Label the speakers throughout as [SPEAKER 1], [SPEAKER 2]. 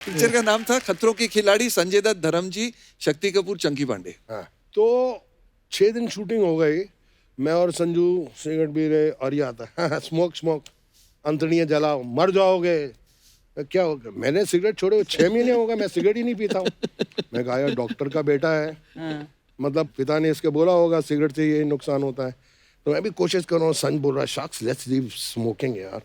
[SPEAKER 1] Picture का नाम था खतरों के खिलाड़ी, संजय दत्त, धर्मजी, शक्ति कपूर, चंकी पांडे।
[SPEAKER 2] हाँ, तो 6 दिन शूटिंग हो गई। मैं और संजू सिगरेट पी रहे और ये आता स्मोक स्मोक, अंतड़ियाँ जलाओ, मर जाओगे। क्या हो गया? मैंने सिगरेट छोड़े 6 महीने हो गए, मैं सिगरेट ही नहीं पीता हूँ। मैं कहा यार डॉक्टर का बेटा है, मतलब पिता ने इसके बोला होगा सिगरेट से ये नुकसान होता है। तो मैं भी कोशिश कर रहा हूँ। संज बोल रहा है शख्स लेट्स लीव स्मोकिंग यार,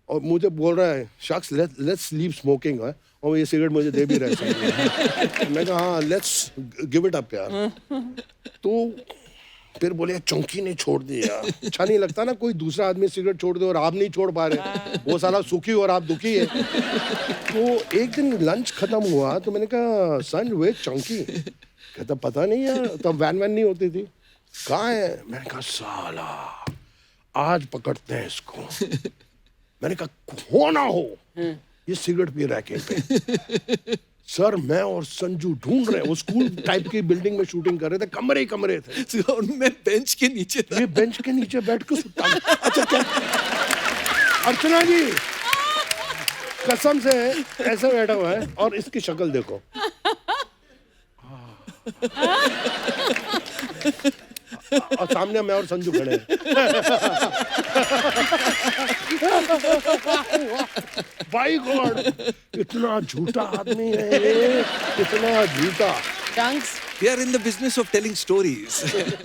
[SPEAKER 2] और मुझे बोल रहा है शख्स लेट्स लीव स्मोकिंग है, और ये सिगरेट मुझे दे भी रहा है। मैं कहा हाँ लेट्स गिव इट अप यार। तो फिर बोले चंकी ने छोड़ दिया। अच्छा नहीं लगता ना कोई दूसरा आदमी सिगरेट छोड़ दे और आप नहीं छोड़ पा रहे, वो साला सुखी और आप दुखी है। तो एक दिन लंच खत्म हुआ तो मैंने कहा संज वे चंकी? कहता पता नहीं यार, तब वैन वैन नहीं होती थी, कहाँ है? मैंने कहा साला आज पकड़ते हैं इसको। मैंने कहा हो ना हो ये सिगरेट पी रहा है कहीं पे। सर मैं और संजू ढूंढ रहे हैं, वो स्कूल टाइप की बिल्डिंग में शूटिंग कर रहे थे, कमरे ही कमरे थे।
[SPEAKER 1] तो उनमें बेंच के नीचे था।
[SPEAKER 2] ये बेंच के नीचे बैठ के सुता। अच्छा क्या अर्चना जी कसम से ऐसे बैठा हुआ है और इसकी शक्ल देखो। और सामने मैं और संजू खड़े हैं। बाई गॉड इतना झूठा आदमी है ये, इतना झूठा।
[SPEAKER 1] We are in the business of telling stories.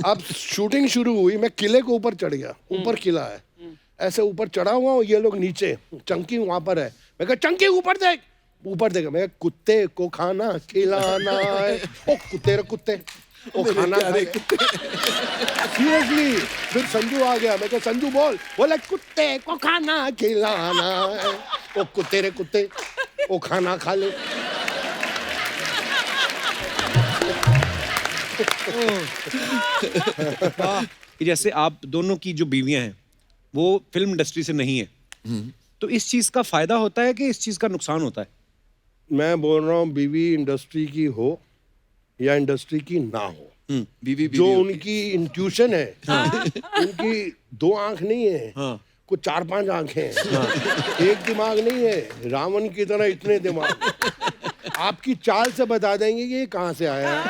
[SPEAKER 2] अब शूटिंग शुरू हुई, मैं किले के ऊपर चढ़ गया। ऊपर किला है, ऐसे ऊपर चढ़ा हुआ हूँ, ये लोग नीचे, चंकी वहां पर है। मैं कहा चंकी ऊपर देख, ऊपर देखा। मैं कुत्ते को खाना खिलाना है, ओ कुत्ते रे कुत्ते ओ खाना सीरियसली। फिर संजू आ गया, मैं कहा संजू बोल, बोला कुत्ते को खाना खिलाना है, ओ कुत्ते रे कुत्ते ओ खाना खा ले।
[SPEAKER 3] कि जैसे आप दोनों की जो बीवियां हैं वो फिल्म इंडस्ट्री से नहीं है, तो इस चीज का फायदा होता है कि इस चीज का नुकसान होता है?
[SPEAKER 2] मैं बोल रहा हूँ बीवी इंडस्ट्री की हो या इंडस्ट्री की ना हो,
[SPEAKER 1] बीवी
[SPEAKER 2] जो उनकी इंट्यूशन है, उनकी 2 आंख नहीं है, कुछ 4-5 आंखें हैं, एक दिमाग नहीं है, रावण की तरह इतने दिमाग। आपकी चाल से बता देंगे कि ये कहाँ से आया है।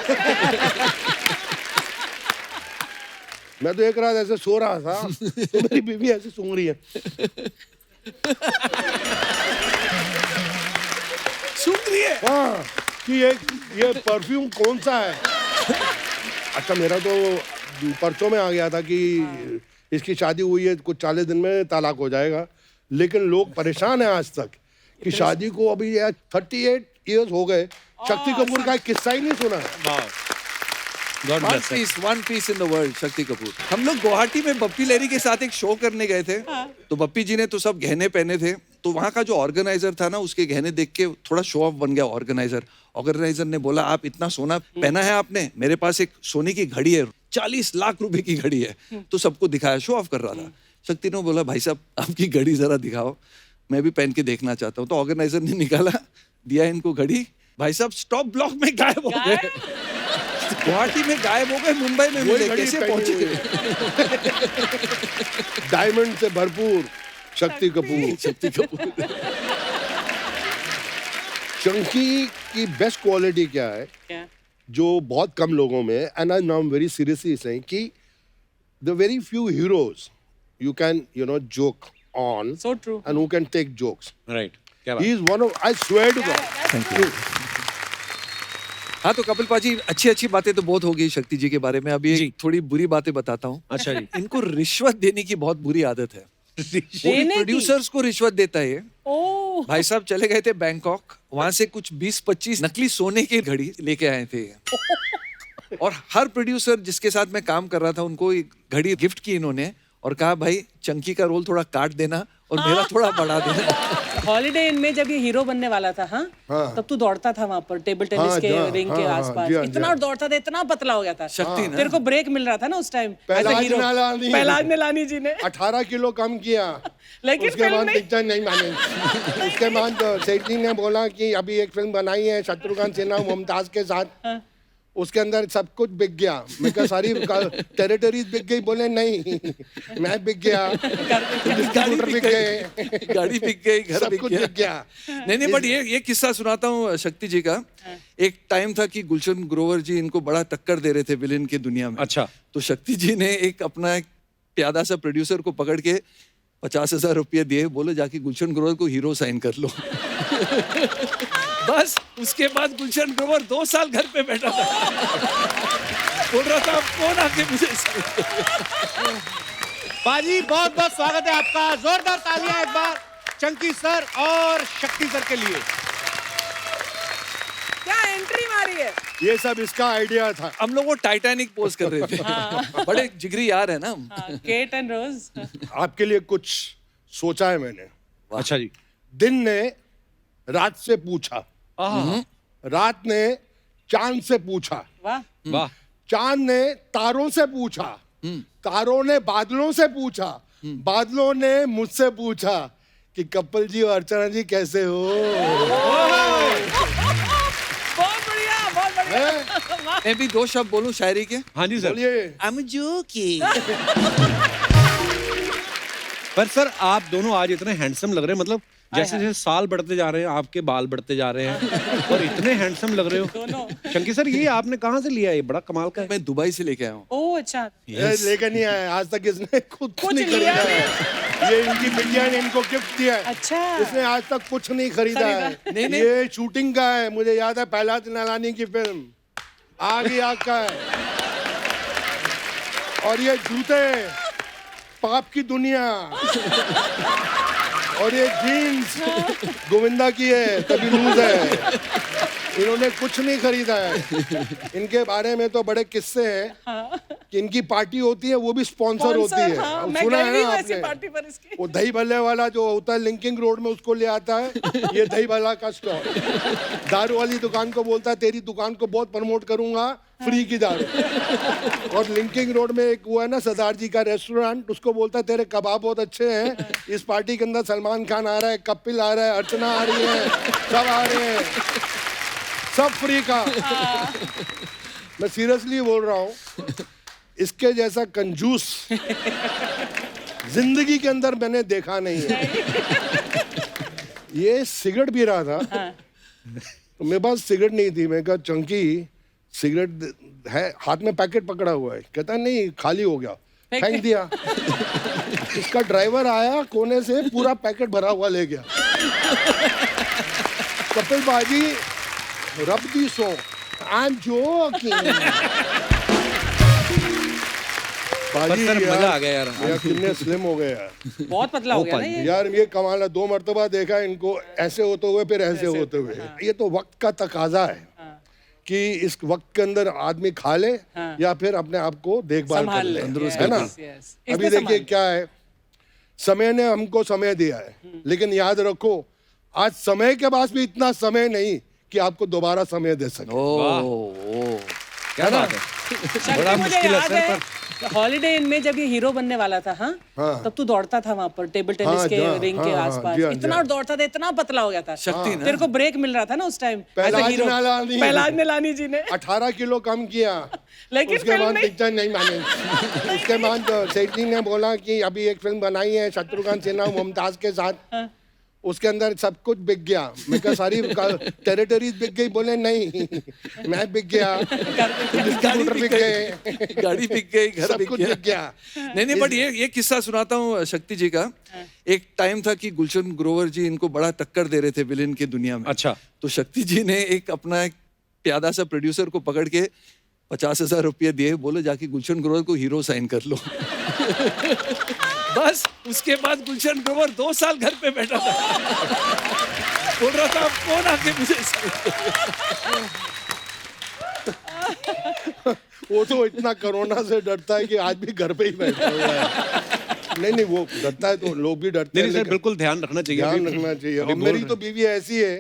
[SPEAKER 2] मैं तो एक रात ऐसे सो रहा था तो मेरी बीवी ऐसे सूंघ रही है।
[SPEAKER 1] सूंघ रही है?
[SPEAKER 2] हाँ कि ये परफ्यूम कौन सा है। अच्छा मेरा तो परसों में आ गया था कि इसकी शादी हुई है, कुछ 40 दिन में तलाक हो जाएगा, लेकिन लोग परेशान हैं आज तक कि शादी को अभी 38 इयर्स हो गए, शक्ति कपूर का किस्सा ही नहीं सुना।
[SPEAKER 1] One piece in the world, Shakti Kapoor. हम लोग गुवाहाटी में बप्पी लहरी के साथ एक शो करने गए थे। तो बप्पी जी ने तो सब गहने पहने थे, तो वहाँ का जो ऑर्गेनाइजर था ना, उसके गहने देख के थोड़ा शो ऑफ बन गया ऑर्गेनाइजर ने बोला आप इतना सोना पहना है आपने, मेरे पास एक सोने की घड़ी है, 40 लाख रुपए की घड़ी है। तो सबको दिखाया, शो ऑफ कर रहा था। शक्ति ने बोला भाई साहब आपकी घड़ी जरा दिखाओ, मैं भी पहन के देखना चाहता हूँ। तो ऑर्गेनाइजर ने निकाला, दिया इनको घड़ी, भाई साहब स्टॉप ब्लॉक में गायब हो गए। गुवाहाटी में गायब हो गए, मुंबई में मिले, कैसे पहुंचे?
[SPEAKER 2] डायमंड से भरपूर शक्ति कपूर। चंकी की बेस्ट क्वालिटी क्या है?
[SPEAKER 4] क्या?
[SPEAKER 2] जो बहुत कम लोगों में, and I now very seriously saying कि the very few heroes you can joke on,
[SPEAKER 4] So true.
[SPEAKER 2] and who can take jokes.
[SPEAKER 3] Right, क्या
[SPEAKER 2] He is one of, I swear to God.
[SPEAKER 1] Thank you. हाँ तो कपिल पाजी, अच्छी बातें तो बहुत हो गई शक्ति जी के बारे में। अभी
[SPEAKER 3] जी।
[SPEAKER 1] एक थोड़ी बुरी बातें बताता हूँ।
[SPEAKER 3] अच्छा जी।
[SPEAKER 1] इनको रिश्वत देने की बहुत बुरी आदत है।
[SPEAKER 4] देने की?
[SPEAKER 1] प्रोड्यूसर्स को रिश्वत देता है ये।
[SPEAKER 4] ओह,
[SPEAKER 1] भाई साहब चले गए थे बैंकॉक, वहां से कुछ 20-25 नकली सोने की घड़ी लेके आए थे। और हर प्रोड्यूसर जिसके साथ मैं काम कर रहा था उनको एक घड़ी गिफ्ट की इन्होंने, और कहा भाई चंकी का रोल थोड़ा काट देना और मेरा थोड़ा बढ़ा देना।
[SPEAKER 4] हॉलिडे इन में जब ये हीरो बनने वाला था, हाँ, तब तू दौड़ता था वहां पर टेबल टेनिस
[SPEAKER 2] हाँ,
[SPEAKER 4] के रिंग के
[SPEAKER 2] हाँ,
[SPEAKER 4] आसपास,
[SPEAKER 2] जी हाँ,
[SPEAKER 4] इतना
[SPEAKER 2] जी हाँ।
[SPEAKER 4] दौड़ता था, इतना पतला हो गया था।
[SPEAKER 1] शक्ति ना?
[SPEAKER 4] तेरे को ब्रेक मिल रहा था ना उस टाइम।
[SPEAKER 2] पहलाज
[SPEAKER 4] निलानी जी ने
[SPEAKER 2] 18 किलो कम किया,
[SPEAKER 4] लेकिन
[SPEAKER 2] उसके
[SPEAKER 4] फिल्म
[SPEAKER 2] बाद
[SPEAKER 4] नहीं।
[SPEAKER 2] पिक्चर नहीं माने। उसके बाद सेठ जी ने बोला कि अभी एक फिल्म बनाई है शत्रुघ्न सिन्हा मुमताज के साथ, उसके अंदर सब कुछ बिक गया। मैं कहा सारी टेरिटरीज बिक गई। बोले नहीं, मैं बिक गया, डिस्ट्रीब्यूटर बिक गए,
[SPEAKER 1] गाड़ी बिक गई, घर
[SPEAKER 2] सब
[SPEAKER 1] बिक
[SPEAKER 2] कुछ
[SPEAKER 1] गया।
[SPEAKER 2] बिक गया।
[SPEAKER 1] नहीं बट ये किस्सा सुनाता हूँ शक्ति जी का। एक टाइम था कि गुलशन ग्रोवर जी इनको बड़ा टक्कर दे रहे थे विलेन की दुनिया में।
[SPEAKER 3] अच्छा।
[SPEAKER 1] तो शक्ति जी ने अपना एक प्यादा सा प्रोड्यूसर को पकड़ के 50,000 रुपये दिए, बोले जाके गुलशन ग्रोवर को हीरो साइन कर लो। बस उसके बाद गुलशन ग्रोवर 2 साल घर पे बैठा था। बोल रहा था अब कौन आके मुझे sign करे?
[SPEAKER 3] बाजी बहुत बहुत स्वागत है आपका, जोरदार तालियां एक बार चंकी सर और शक्ति सर के लिए।
[SPEAKER 4] क्या एंट्री मारी है।
[SPEAKER 2] ये सब इसका आइडिया था।
[SPEAKER 1] हम लोग वो टाइटैनिक पोज कर रहे थे। बड़े जिगरी यार है ना हम।
[SPEAKER 4] केट एंड रोज।
[SPEAKER 2] आपके लिए कुछ सोचा है मैंने।
[SPEAKER 3] अच्छा जी।
[SPEAKER 2] दिन ने रात से पूछा, रात ने चांद से पूछा,
[SPEAKER 4] वाह।
[SPEAKER 3] वाह।
[SPEAKER 2] चांद ने तारों से पूछा, तारों ने बादलों से पूछा, बादलों ने मुझसे पूछा कि कपिल जी और अर्चना जी कैसे हो।
[SPEAKER 4] बहुत बढ़िया, बहुत बढ़िया।
[SPEAKER 2] हैं?
[SPEAKER 1] मैं भी 2 शब्द बोलूं शायरी के।
[SPEAKER 3] हाँ जी सर।
[SPEAKER 2] बोलिए।
[SPEAKER 1] I'm joking।
[SPEAKER 3] पर सर आप दोनों आज इतने हैंडसम लग रहे हैं, मतलब जैसे जैसे साल बढ़ते जा रहे हैं आपके बाल बढ़ते जा रहे हैं और इतने हैंडसम लग रहे हो।
[SPEAKER 4] दोनों।
[SPEAKER 3] शंकी सर ये आपने कहाँ से लिया है? ये बड़ा कमाल का है।
[SPEAKER 1] मैं दुबई से लेके आया हूँ।
[SPEAKER 4] ओह अच्छा।
[SPEAKER 2] ये लेकर नहीं आया आज तक, इसने खुद
[SPEAKER 4] कुछ
[SPEAKER 2] नहीं
[SPEAKER 4] लिया
[SPEAKER 2] खरीदा है। ये इनकी बिटिया ने इनको गिफ्ट दिया है।
[SPEAKER 4] अच्छा।
[SPEAKER 2] इसने आज तक कुछ नहीं खरीदा है।
[SPEAKER 1] नहीं, नहीं।
[SPEAKER 2] ये शूटिंग का है। मुझे याद है पहला नलानी की फिल्म आग ही आग का है। और ये जूते पाप की दुनिया और ये जीन्स गोविंदा की है, तभी लूज है। इन्होंने कुछ नहीं खरीदा है। इनके बारे में तो बड़े किस्से हैं कि इनकी पार्टी होती है वो भी स्पॉन्सर होती है।
[SPEAKER 4] हाँ, मैं
[SPEAKER 2] सुना
[SPEAKER 4] गई
[SPEAKER 2] है
[SPEAKER 4] भी
[SPEAKER 2] ना
[SPEAKER 4] हूँ ऐसी
[SPEAKER 2] आपने?
[SPEAKER 4] पार्टी पर इसकी।
[SPEAKER 2] वो दही भल्ले वाला जो होता है लिंकिंग रोड में, उसको ले आता है ये दही भल्ला का स्टॉल। दारू वाली दुकान को बोलता है तेरी दुकान को बहुत प्रमोट करूंगा, फ्री की दारू। और लिंकिंग रोड में एक वो है ना सरदार जी का रेस्टोरेंट, उसको बोलता है तेरे कबाब बहुत अच्छे हैं, इस पार्टी के अंदर सलमान खान आ रहा है, कपिल आ रहा है, अर्चना आ रही है, सब आ रहे हैं, सब फ्री का। मैं सीरियसली बोल रहा हूँ, इसके जैसा कंजूस जिंदगी के अंदर मैंने देखा नहीं है। ये सिगरेट पी रहा था, तो मेरे पास सिगरेट नहीं थी। मैं कहा चंकी सिगरेट है, हाथ में पैकेट पकड़ा हुआ है। कहता नहीं खाली हो गया, फेंक दिया। इसका ड्राइवर आया कोने से, पूरा पैकेट भरा हुआ ले गया। कपिल बाजी रब दी सो, आई एम जोकिंग। बाजी
[SPEAKER 3] सर
[SPEAKER 2] यार,
[SPEAKER 3] मजा आ गया यार।
[SPEAKER 2] यार कितने स्लिम हो गए यार।
[SPEAKER 4] बहुत पतला हो गया ना ये।
[SPEAKER 2] यार ये कमाल है, 2 मर्तबा देखा है इनको ऐसे होते हुए फिर ऐसे होते हुए। ये तो वक्त का तकाजा है कि इस वक्त के अंदर आदमी खा ले या फिर अपने आप को देखभाल कर
[SPEAKER 4] संभाल
[SPEAKER 2] ले,
[SPEAKER 4] ले।
[SPEAKER 2] है ना।
[SPEAKER 4] Yes, yes.
[SPEAKER 2] अभी
[SPEAKER 4] इसने
[SPEAKER 2] देखिए
[SPEAKER 4] संभाल
[SPEAKER 2] क्या है, समय ने हमको समय दिया है, लेकिन याद रखो आज समय के पास भी इतना समय नहीं कि आपको दोबारा समय दे सके।
[SPEAKER 1] ओ
[SPEAKER 3] क्या बात है।
[SPEAKER 4] शक्ति
[SPEAKER 3] बड़ा
[SPEAKER 4] मुझे
[SPEAKER 3] मुश्किल है
[SPEAKER 4] याद
[SPEAKER 3] सर,
[SPEAKER 4] है हॉलीडे इन में जब ये हीरो बनने वाला था, हाँ, तब तू दौड़ता था वहां पर टेबल टेनिस
[SPEAKER 2] हाँ,
[SPEAKER 4] के
[SPEAKER 2] हाँ,
[SPEAKER 4] रिंग
[SPEAKER 2] हाँ,
[SPEAKER 4] के
[SPEAKER 2] हाँ,
[SPEAKER 4] आसपास।
[SPEAKER 2] जी हाँ, जी
[SPEAKER 4] इतना
[SPEAKER 2] हाँ।
[SPEAKER 4] दौड़ता था, इतना पतला हो गया था।
[SPEAKER 1] शक्ति ना।
[SPEAKER 4] तेरे को ब्रेक मिल रहा था ना उस time as
[SPEAKER 2] Pahlaj
[SPEAKER 4] a hero.
[SPEAKER 2] Nihalani.
[SPEAKER 4] Pahlaj Nihalani ji ने
[SPEAKER 2] 18 किलो कम किया,
[SPEAKER 4] लेकिन
[SPEAKER 2] उसके
[SPEAKER 4] फिल्म
[SPEAKER 2] बाद
[SPEAKER 4] नहीं।
[SPEAKER 2] पिक्चर नहीं माने। उसके बाद सेठ जी ने बोला कि अभी एक फिल्म बनाई है शत्रुघ्न सिन्हा मुमताज के साथ, उसके अंदर सब कुछ बिक गया। मैं कहा सारी टेरिटरीज बिक गई। बोले नहीं, मैं बिक गया, डिस्ट्रीब्यूटर बिक गए,
[SPEAKER 1] गाड़ी बिक गई, घर
[SPEAKER 2] सब
[SPEAKER 1] बिक
[SPEAKER 2] कुछ
[SPEAKER 1] गया।
[SPEAKER 2] बिक गया।
[SPEAKER 1] नहीं बट ये किस्सा सुनाता हूँ शक्ति जी का। एक टाइम था कि गुलशन ग्रोवर जी इनको बड़ा टक्कर दे रहे थे विलेन की दुनिया में।
[SPEAKER 3] अच्छा।
[SPEAKER 1] तो शक्ति जी ने अपना एक प्यादा सा प्रोड्यूसर को पकड़ के 50,000 रुपये दिए, बोले जाके गुलशन ग्रोवर को हीरो साइन कर लो। बस उसके बाद गुलशन ग्रोवर 2 साल घर पे बैठा था। बोल रहा था अब कौन आके मुझे sign करे?
[SPEAKER 2] वो तो इतना कोरोना से डरता है कि आज भी घर पे ही बैठा हुआ है। नहीं वो डरता है तो लोग भी डरते हैं,
[SPEAKER 3] नहीं सर
[SPEAKER 2] लेकिन
[SPEAKER 3] बिल्कुल ध्यान रखना चाहिए।
[SPEAKER 2] ध्यान
[SPEAKER 3] अभी-
[SPEAKER 2] रखना चाहिए।
[SPEAKER 3] अभी
[SPEAKER 2] और
[SPEAKER 3] बोल
[SPEAKER 2] मेरी
[SPEAKER 3] रहे
[SPEAKER 2] तो बीवी ऐसी है,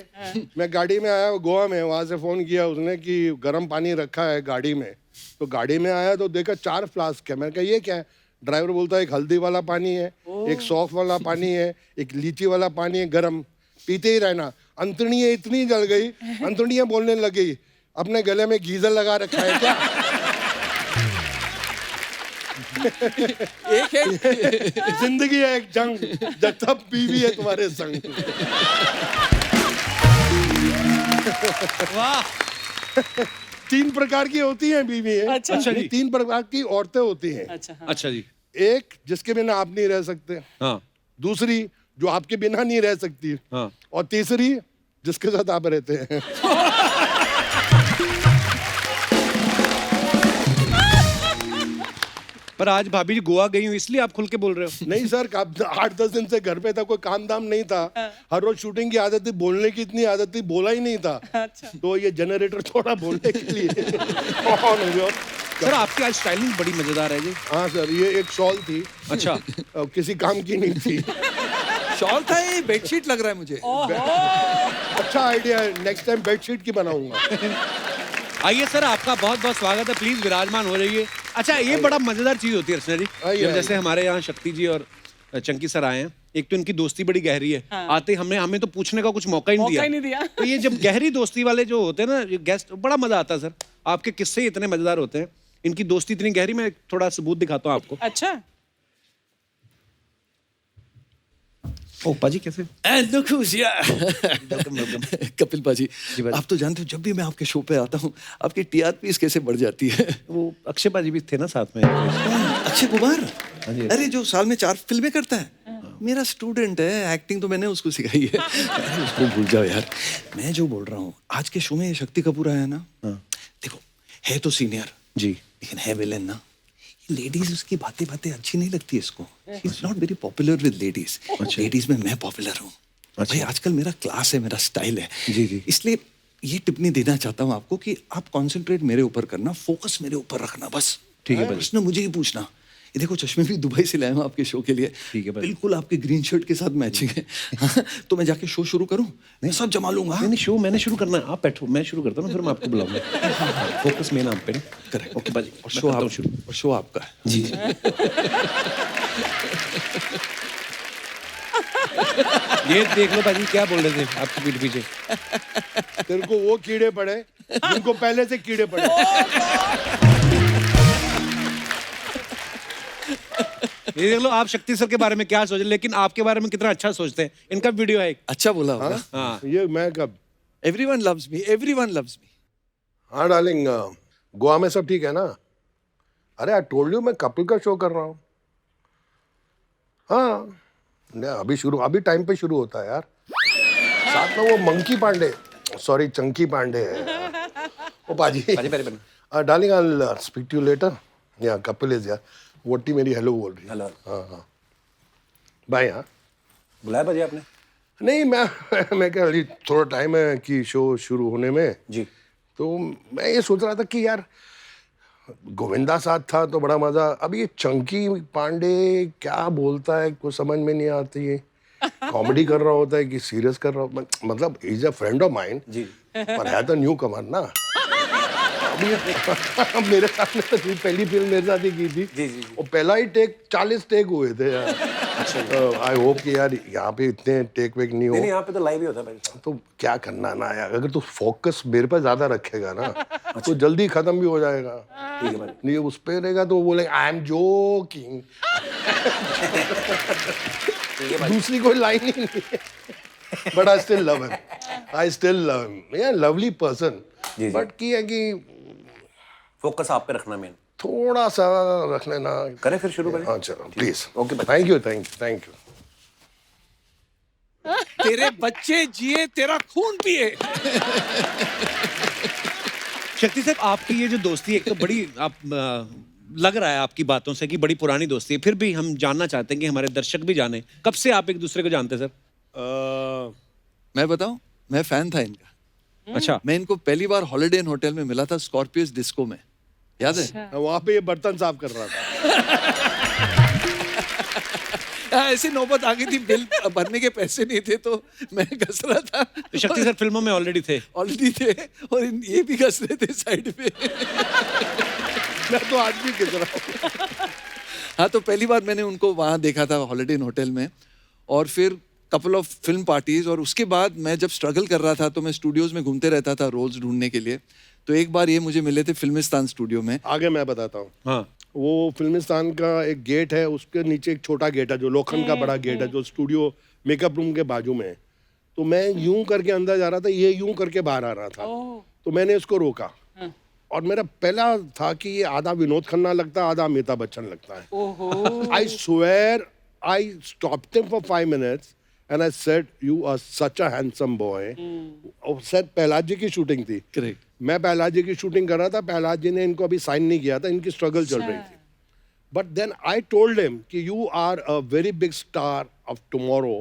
[SPEAKER 2] मैं गाड़ी में आया गोवा में, वहां से फोन किया उसने कि गर्म पानी रखा है गाड़ी में। तो गाड़ी में आया तो देखा 4 फ्लास्क है। मैंने कहा ये क्या है? ड्राइवर बोलता है एक हल्दी वाला पानी है, एक सौंफ वाला पानी है, एक लीची वाला पानी है, गर्म, पीते ही रहना। अंतड़ियाँ इतनी जल गई, अंतड़ियाँ बोलने लगी अपने गले में गीजर लगा रखा है क्या?
[SPEAKER 1] एक है
[SPEAKER 2] जिंदगी है एक जंग, जब तक बीवी है तुम्हारे संग।
[SPEAKER 3] वाह।
[SPEAKER 2] 3 प्रकार की होती हैं बीवी है।
[SPEAKER 4] अच्छा
[SPEAKER 3] जी।
[SPEAKER 2] 3 प्रकार की औरतें होती हैं।
[SPEAKER 4] अच्छा हाँ।
[SPEAKER 3] अच्छा जी।
[SPEAKER 2] एक जिसके बिना आप नहीं रह सकते,
[SPEAKER 3] हाँ
[SPEAKER 2] दूसरी जो आपके बिना नहीं रह सकती,
[SPEAKER 3] हाँ।
[SPEAKER 2] और तीसरी जिसके साथ आप रहते हैं।
[SPEAKER 3] पर आज भाभी जी गोवा गई हूँ इसलिए आप खुल के बोल रहे हो।
[SPEAKER 2] नहीं सर, 8-10 दिन से घर पे था, कोई काम दाम नहीं था, हर रोज शूटिंग की आदत थी, बोलने की इतनी आदत थी, बोला ही नहीं था।
[SPEAKER 4] अच्छा।
[SPEAKER 2] तो ये जनरेटर थोड़ा बोलने के लिए ऑन हो गया।
[SPEAKER 3] सर आपकी आज स्टाइलिंग बड़ी मजेदार है जी।
[SPEAKER 2] हाँ सर, ये एक शॉल थी,
[SPEAKER 3] अच्छा।
[SPEAKER 2] किसी काम की नहीं थी।
[SPEAKER 1] शॉल था, ये बेडशीट लग रहा है मुझे।
[SPEAKER 2] अच्छा आइडिया है, नेक्स्ट टाइम बेडशीट की बनाऊंगा।
[SPEAKER 3] आइए सर, आपका बहुत बहुत स्वागत है, प्लीज विराजमान हो जाइए। अच्छा, ये बड़ा मजेदार चीज होती है रचना जी,
[SPEAKER 2] आइए,
[SPEAKER 3] जब
[SPEAKER 2] आइए।
[SPEAKER 3] जैसे हमारे यहाँ शक्ति जी और चंकी सर आए हैं, एक तो इनकी दोस्ती बड़ी गहरी है। आते हमें तो पूछने का कुछ मौका ही
[SPEAKER 4] मौका ही
[SPEAKER 3] नहीं
[SPEAKER 4] नहीं
[SPEAKER 3] दिया।
[SPEAKER 4] दिया।
[SPEAKER 3] तो ये जब गहरी दोस्ती वाले जो होते हैं ना गेस्ट, बड़ा मजा आता है सर। आपके किस्से इतने मजेदार होते हैं, इनकी दोस्ती इतनी गहरी, मैं थोड़ा सबूत दिखाता हूँ आपको।
[SPEAKER 4] अच्छा।
[SPEAKER 3] ओह पाजी कैसे?
[SPEAKER 1] कपिल पाजी, आप तो जानते हो जब भी मैं आपके शो पे आता हूँ आपकी टीआरपी कैसे बढ़ जाती है।
[SPEAKER 3] वो अक्षय पाजी भी थे ना साथ में।
[SPEAKER 1] अक्षय कुमार,
[SPEAKER 3] जी।
[SPEAKER 1] अरे जो साल में 4 फिल्में करता है, मेरा स्टूडेंट है, एक्टिंग तो मैंने उसको सिखाई है। अरे उसको भूल जाओ यार, मैं जो बोल रहा हूँ आज के शो में ये शक्ति कपूर आया ना, देखो है तो सीनियर
[SPEAKER 3] जी,
[SPEAKER 1] लेकिन है विलेन ना। लेडीज उसकी बातें अच्छी नहीं लगती इसको। Is not very popular with ladies. Ladies में मैं पॉपुलर हूँ। भाई आजकल मेरा क्लास है, मेरा स्टाइल है।
[SPEAKER 3] जी, जी।
[SPEAKER 1] इसलिए ये टिप्पणी देना चाहता हूँ आपको कि आप कॉन्सेंट्रेट मेरे ऊपर करना, फोकस मेरे ऊपर रखना बस।
[SPEAKER 3] ठीक है भाई।
[SPEAKER 1] प्रश्न मुझे ही पूछना। ये देखो चश्मे भी दुबई से लाया हूँ आपके शो के लिए।
[SPEAKER 3] ठीक है भाई।
[SPEAKER 1] बिल्कुल आपके ग्रीन शर्ट के साथ मैचिंग है। हाँ, तो मैं जाके शो शुरू करूँ? मैं सब जमा लूंगा।
[SPEAKER 3] नहीं शो मैंने शुरू करना है, आप बैठो, मैं शुरू करता हूँ फिर मैं आपको बुलाऊंगा। फोकस मेन आप पे ना।
[SPEAKER 1] करेक्ट।
[SPEAKER 3] ओके बाजी,
[SPEAKER 1] और शो आप शुरू, और शो आपका है।
[SPEAKER 3] जी। ये देख लो बाजी क्या बोल रहे थे आपके पीठ पीछे।
[SPEAKER 2] तेरे को वो कीड़े पड़े जिनको पहले से कीड़े पड़े।
[SPEAKER 1] ये देख लो आप शक्ति सर के बारे में क्या सोचे, लेकिन आपके बारे में कितना अच्छा सोचते हैं। इनका वीडियो है, अच्छा बोला होगा।
[SPEAKER 2] हाँ, ये मैं कब
[SPEAKER 1] everyone loves me, everyone loves me.
[SPEAKER 2] हाँ डार्लिंग, गोवा में सब ठीक है ना? अरे आई टोल्ड यू मैं कपिल का शो कर रहा हूँ। हाँ नहीं, अभी टाइम पे शुरू होता है यार। साथ में वो मंकी पांडे, सॉरी चंकी पांडे है। ओ पाजी, darling I speak to you later. या कपिल इज यार, वोटी मेरी हेलो बोल रही है।
[SPEAKER 3] हेलो।
[SPEAKER 2] हाँ हाँ बाय। हाँ
[SPEAKER 3] बुलाया बाजी आपने?
[SPEAKER 2] नहीं मैं क्या, अभी थोड़ा टाइम है कि शो शुरू होने में
[SPEAKER 3] जी।
[SPEAKER 2] तो मैं ये सोच रहा था कि यार गोविंदा साथ था तो बड़ा मजा। अब ये चंकी पांडे क्या बोलता है कुछ समझ में नहीं आती है। कॉमेडी कर रहा होता है कि सीरियस कर रहा होता है। मतलब is a friend of mind
[SPEAKER 3] ji.
[SPEAKER 2] पर है तो न्यू कमर ना। अभी मेरे साथ में तो पहली फिल्म मेरे साथ ही की थी।
[SPEAKER 3] जी, जी।
[SPEAKER 2] और पहला ही टेक 40 टेक हुए थे यार। आई होप कि यार यहाँ पे इतने टेक वेक नहीं हो।
[SPEAKER 3] नहीं यहाँ पे तो लाइव ही होता है भाई।
[SPEAKER 2] तो क्या करना ना यार, अगर तू फोकस मेरे पे ज्यादा रखेगा ना तो जल्दी खत्म भी हो जाएगा।
[SPEAKER 3] ठीक है भाई।
[SPEAKER 2] नहीं उस पे रहेगा तो वो बोलेगा आई एम जोकिंग। दूसरी कोई लाइन ही नहीं है। But I still love him, I still love him. यार लवली पर्सन, बट की है कि
[SPEAKER 3] फोकस आप पे रखना मेन।
[SPEAKER 2] थोड़ा सा रख लेना।
[SPEAKER 3] करें फिर शुरू करें?
[SPEAKER 2] हाँ चलो प्लीज।
[SPEAKER 3] ओके भाई।
[SPEAKER 2] Thank you thank you thank you.
[SPEAKER 1] तेरे बच्चे जिए, तेरा खून पिए।
[SPEAKER 3] शक्ति साहब, आपकी ये जो दोस्ती है, एक तो बड़ी आप लग रहा है आपकी बातों से कि बड़ी पुरानी दोस्ती है, फिर भी हम जानना चाहते हैं कि हमारे दर्शक भी जाने, कब से आप एक दूसरे को जानते हैं सर?
[SPEAKER 1] मैं बताऊं, मैं फैन था इनका।
[SPEAKER 3] अच्छा।
[SPEAKER 1] मैं इनको पहली बार हॉलिडे इन होटल में मिला था, स्कॉर्पियोस डिस्को में, याद है?
[SPEAKER 2] वहां पे ये बर्तन साफ कर रहा था।
[SPEAKER 1] ऐसी नौबत आ गई थी, बिल भरने के पैसे नहीं थे तो मैं घस रहा था।
[SPEAKER 3] तो शक्ति सर फिल्मों में ऑलरेडी थे?
[SPEAKER 1] और ये भी घस रहे थे साइड पे।
[SPEAKER 2] मैं तो आज भी घिस रहा हूँ।
[SPEAKER 1] हाँ, तो पहली बार मैंने उनको वहां देखा था हॉलिडे इन होटल में, और फिर कपल ऑफ फिल्म पार्टीज, और उसके बाद मैं जब स्ट्रगल कर रहा था तो मैं स्टूडियोज में घूमते रहता था रोल्स ढूंढने के लिए। तो एक बार ये मुझे मिले थे फिल्मिस्तान स्टूडियो में।
[SPEAKER 2] आगे मैं बताता हूँ।
[SPEAKER 3] हाँ
[SPEAKER 2] वो फिल्मिस्तान का एक गेट है, उसके नीचे एक छोटा गेट है जो लोखंड का बड़ा गेट है, जो स्टूडियो मेकअप रूम के बाजू में है। तो मैं यूं करके अंदर जा रहा था, ये यूं करके बाहर आ रहा था। तो मैंने इसको रोका, और मेरा पहला था कि ये आधा विनोद खन्ना लगता है, आधा अमिताभ बच्चन लगता है। I swear I stopped him for 5 minutes and I said, "You are such a handsome boy." और शायद प्रहलाद जी की शूटिंग थी।
[SPEAKER 1] करेक्ट।
[SPEAKER 2] मैं प्रहलाद जी की शूटिंग कर रहा था, प्रहलाद जी ने इनको अभी साइन नहीं किया था, इनकी स्ट्रगल चल रही थी। But then I told him कि you are a very big star of tomorrow,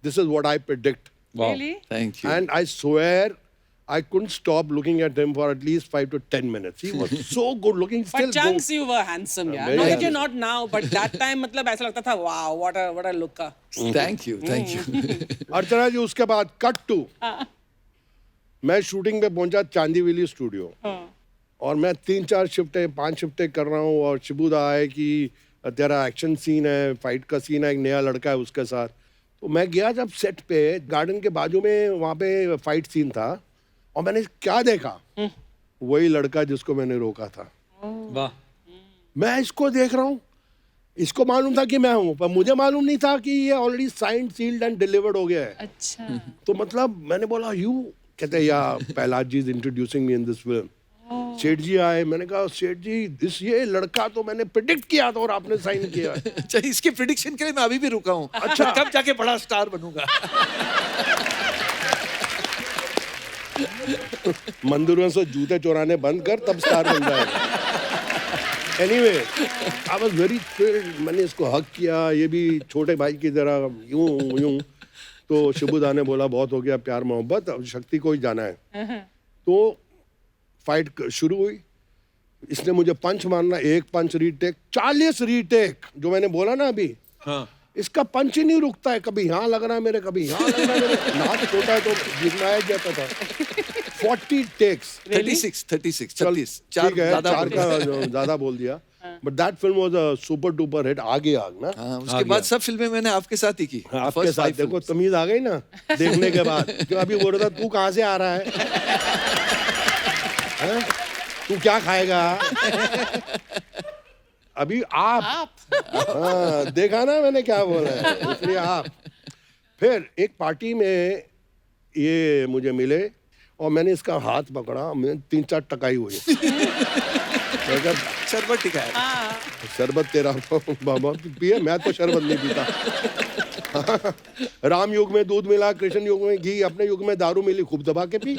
[SPEAKER 2] this is what I predict,
[SPEAKER 4] Really?
[SPEAKER 1] Thank you.
[SPEAKER 2] And I swear I couldn't stop looking at him for at least 5 to 10 minutes. He was so good looking. Still
[SPEAKER 4] But chunks you were handsome, yeah.
[SPEAKER 2] very
[SPEAKER 4] No, that
[SPEAKER 2] handsome.
[SPEAKER 4] you're not now, but that time मतलब ऐसा लगता था, wow, what a look का.
[SPEAKER 1] Thank you, thank you.
[SPEAKER 2] Archana ji, उसके बाद cut to, मैं shooting पे पहुंचा चांदीविली स्टूडियो, और मैं 3-4 शिफ्टें 5 शिफ्टें कर रहा हूँ, और शिबूदा है कि तेरा एक्शन सीन है, फाइट का सीन है, एक नया लड़का है उसके साथ। तो मैं गया जब सेट पे, गार्डन के बाजू में वहाँ पे फाइट सीन था, और मैंने क्या देखा, वही लड़का जिसको मैंने रोका था।
[SPEAKER 3] वाह।
[SPEAKER 2] मैं इसको देख रहा हूँ, इसको मालूम था कि मैं हूँ, पर मुझे मालूम नहीं था कि ये already signed, sealed and delivered हो गया है।
[SPEAKER 4] अच्छा.
[SPEAKER 2] तो मतलब मैंने बोला यू, कहते हैं या Prahlad ji is introducing me in this film. सेठ जी आए, मैंने कहा सेठ जी ये लड़का तो मैंने प्रेडिक्ट किया था और आपने साइन किया।
[SPEAKER 1] अच्छा, इसके प्रिडिक्शन के लिए मैं अभी भी रुका हूँ। अच्छा, कब जाके बड़ा स्टार बनूंगा।
[SPEAKER 2] मंदिरों से जूते चुराने बंद कर, तब स्टार बन जाएगा। Anyway, I was very thrilled. मैंने इसको हक किया, ये भी छोटे भाई की तरह यूं यूं। तो शिबूदा ने बोला बहुत हो गया प्यार मोहब्बत, अब शक्ति को ही जाना है। तो फाइट शुरू हुई, इसने मुझे पंच मारना, एक पंच रीटेक, 40 रीटेक, जो मैंने बोला ना अभी।
[SPEAKER 3] हाँ
[SPEAKER 2] इसका पंच ही नहीं रुकता है, कभी यहाँ लग रहा है मेरे, कभी यहाँ लग रहा है मेरे। नाक छोटा है तो गिरनाया जाता था। 40 टेक्स,
[SPEAKER 1] 36, 36, 36,
[SPEAKER 2] ठीक है, 4 का ज्यादा बोल दिया। But that film was a super duper hit. आगे आग ना,
[SPEAKER 1] हाँ, उसके बाद सब फिल्में मैंने आपके साथ ही की।
[SPEAKER 2] आपके
[SPEAKER 1] First
[SPEAKER 2] साथ
[SPEAKER 1] 5
[SPEAKER 2] देखो
[SPEAKER 1] films।
[SPEAKER 2] तमीज आ गई ना देखने के बाद। क्यों अभी बोल रहा था तू कहाँ से आ रहा है, हैं? तू क्या खाएगा अभी आप। हाँ, देखा ना मैंने क्या बोला है, इसलिए आप। फिर एक पार्टी में ये मुझे मिले, और मैंने इसका हाथ पकड़ा, मैंने 3-4 टकाई हुई।
[SPEAKER 1] शरबत टिकाया।
[SPEAKER 2] शरबत तेरा बाबा पिए, मैं तो शरबत नहीं पीता। राम युग में दूध मिला, कृष्ण युग में घी, अपने युग में दारू मिली, खूब दबा के पी।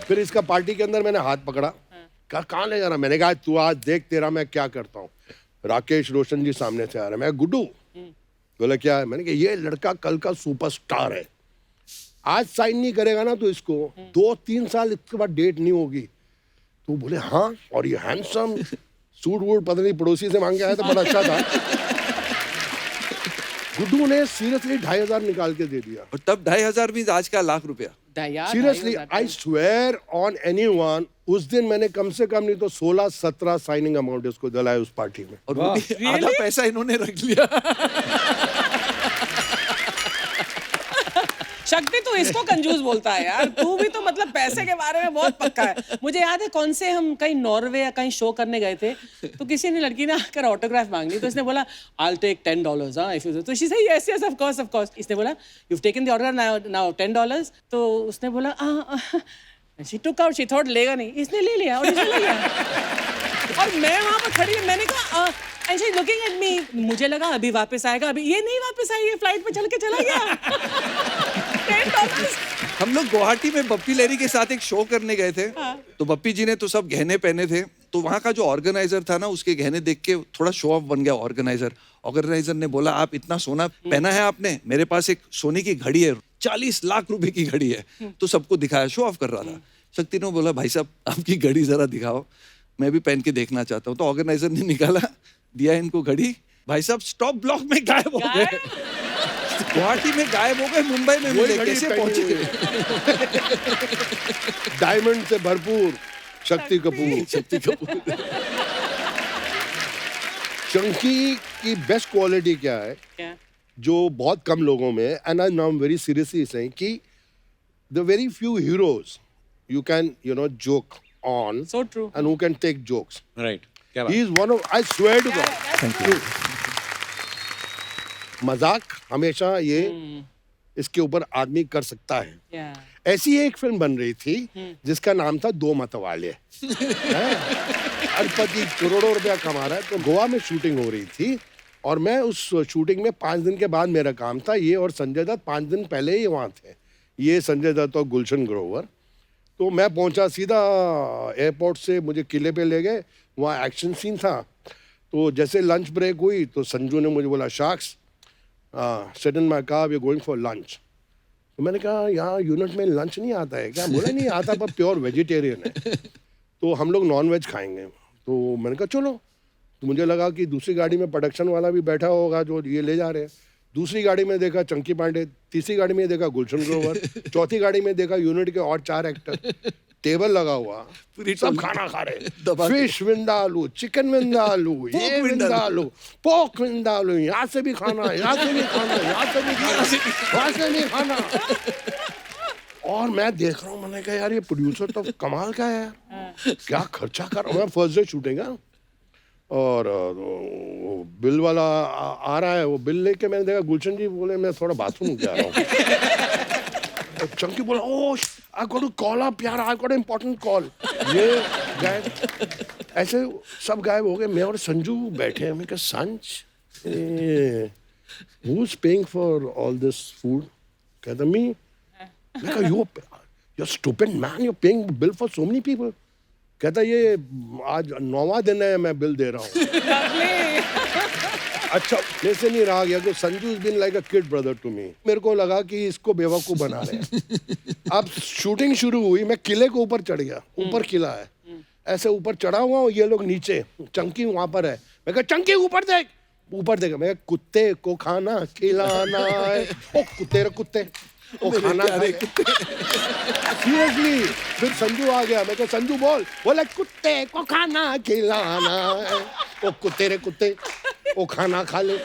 [SPEAKER 2] फिर इसका पार्टी के अंदर मैंने हाथ पकड़ा, कहा कहाँ ले जा रहा। मैंने कहा तू आज देख तेरा मैं क्या करता हूँ। राकेश रोशन जी सामने से आ रहा है, मैं गुड्डू। बोला क्या है, मैंने कहा ये लड़का कल का सुपरस्टार है, आज साइन नहीं करेगा ना तो इसको 2-3 साल इसके बाद डेट नहीं होगी। तो बोले हाँ, और ये हैंडसम, सूट वूट पता नहीं पड़ोसी से मांग के आया था, बड़ा अच्छा था। गुड्डू ने सीरियसली 2,500 निकाल के दे दिया।
[SPEAKER 1] और तब 2,500 मीन्स आज का ₹1,00,000।
[SPEAKER 2] Seriously I swear on anyone, उस दिन मैंने कम से कम नहीं तो 16-17 साइनिंग अमाउंट इसको दिलाए उस पार्टी में।
[SPEAKER 1] और वो भी आधा पैसा इन्होंने रख लिया।
[SPEAKER 4] शक्ति तो इसको कंजूस बोलता है यार, तू भी तो मतलब पैसे के बारे में बहुत पक्का है। मुझे याद है कौन से हम कहीं नॉर्वे या कहीं शो करने गए थे, तो किसी ने लड़की ने आकर ऑटोग्राफ मांग ली, तो इसने बोला I'll take $10, हाँ if you, तो she said yes yes of course। इसने बोला you've taken the autograph now $10, तो उसने बोला she took out, she thought लेगा नहीं, इसने ले लिया और इसने ले लिया। और मैं वहाँ पर खड़ी, मैंने कहा and she's looking at me, मुझे लगा अभी वापस आएगा, अभी ये नहीं वापस आई, ये फ्लाइट पे चल के चला गया। $10।
[SPEAKER 1] हम लोग गुवाहाटी में बप्पी लहरी के साथ एक शो करने गए थे। तो बप्पी जी ने तो सब गहने पहने थे, तो वहाँ का जो ऑर्गेनाइजर था ना, उसके गहने देख के थोड़ा शो ऑफ बन गया ऑर्गेनाइजर ने बोला आप इतना सोना पहना है आपने, मेरे पास एक सोने की घड़ी है, 40 लाख रुपए की घड़ी है। तो सबको दिखाया, शो ऑफ कर रहा था। शक्ति ने बोला भाई साहब आपकी घड़ी जरा दिखाओ, मैं भी पहन के देखना चाहता हूँ। तो ऑर्गेनाइजर ने निकाला, दिया इनको घड़ी, भाई साहब स्टॉप ब्लॉक में गायब हो गए। गुवाहाटी में गायब हो गए, मुंबई में मिले, कैसे पहुंचे?
[SPEAKER 2] डायमंड से भरपूर शक्ति कपूर।
[SPEAKER 1] शक्ति कपूर।
[SPEAKER 2] चंकी की बेस्ट क्वालिटी क्या है
[SPEAKER 4] क्या?
[SPEAKER 2] जो बहुत कम लोगों में, and I now very seriously saying कि the very few heroes you can joke on
[SPEAKER 4] So true.
[SPEAKER 2] and who can take jokes.
[SPEAKER 3] Right, क्या
[SPEAKER 2] He
[SPEAKER 3] बात।
[SPEAKER 2] is one of, I swear to God.
[SPEAKER 1] Thank you.
[SPEAKER 2] मजाक हमेशा ये इसके ऊपर आदमी कर सकता है।
[SPEAKER 4] Yeah.
[SPEAKER 2] ऐसी एक फिल्म बन रही थी जिसका नाम था दो मत वाले। अरबपति करोड़ों रुपया कमा रहा है, तो गोवा में शूटिंग हो रही थी और मैं उस शूटिंग में 5 दिन के बाद मेरा काम था। ये और संजय दत्त 5 दिन पहले ही वहाँ थे, ये संजय दत्त और गुलशन ग्रोवर। तो मैं पहुंचा सीधा एयरपोर्ट से, मुझे किले पे ले गए, वहाँ एक्शन सीन था। तो जैसे लंच ब्रेक हुई तो संजू ने मुझे बोला, शाक्स sit in my car, we are going for lunch. तो मैंने कहा यहाँ यूनिट में लंच नहीं आता है क्या? बोला नहीं आता, पर प्योर वेजिटेरियन है, तो हम लोग नॉन वेज खाएंगे। तो मैंने कहा चलो। तो मुझे लगा कि दूसरी गाड़ी में प्रोडक्शन वाला भी बैठा होगा जो ये ले जा रहे हैं। दूसरी गाड़ी में देखा चंकी पांडे, तीसरी गाड़ी में देखा गुलशन ग्रोवर, चौथी गाड़ी में देखा यूनिट के और 4 एक्टर। टेबल लगा हुआ, सब खाना खा रहे, फिश विंदालू, चिकन विंदालू, ये विंदालू, पोर्क विंदालू, यहाँ से भी खाना, यहाँ से भी खाना, यहाँ से भी खाना, वहाँ से भी खाना। और मैं देख रहा हूँ, मैंने कहा यार ये प्रोड्यूसर तो कमाल का है यार, क्या खर्चा कर रहा हूँ। फर्स्ट डे शूटिंग है और वो बिल वाला आ रहा है, वो बिल लेके मैंने देखा गुलशन जी बोले मैं थोड़ा बाथरूम जा रहा हूँ। चंकी बोला, oh I got to call up यार, आई गॉट इंपॉर्टेंट कॉल। ये गायब, ऐसे सब गायब हो गए। मैं और संजू बैठे हैं। मैं कहा Sanj, who is paying for all this food? कहता मी। मैं कहा you stupid man, you paying bill for so many people. कहता ये आज 9वां दिन है मैं बिल दे रहा हूँ। अच्छा, मेरे से नहीं रहा गया कि Sanju is been like a kid brother to me. मेरे को लगा कि इसको बेवकूफ बना रहे हैं। अब शूटिंग शुरू हुई, मैं किले के ऊपर चढ़ गया, ऊपर किला है, ऐसे ऊपर चढ़ा हुआ हूँ, ये लोग नीचे, चंकी वहां पर है। मैं कहा चंकी ऊपर देख, ऊपर देखा, मैं कुत्ते को खाना खिलाना है, ओ कुत्ते रे कुत्ते, ओ खाना सीरियसली। फिर संजू आ गया, मैं कहा संजू बोल, बोले कुत्ते को खाना खिलाना है, ओ कुत्ते रे कुत्ते, ओ खाना खा ले।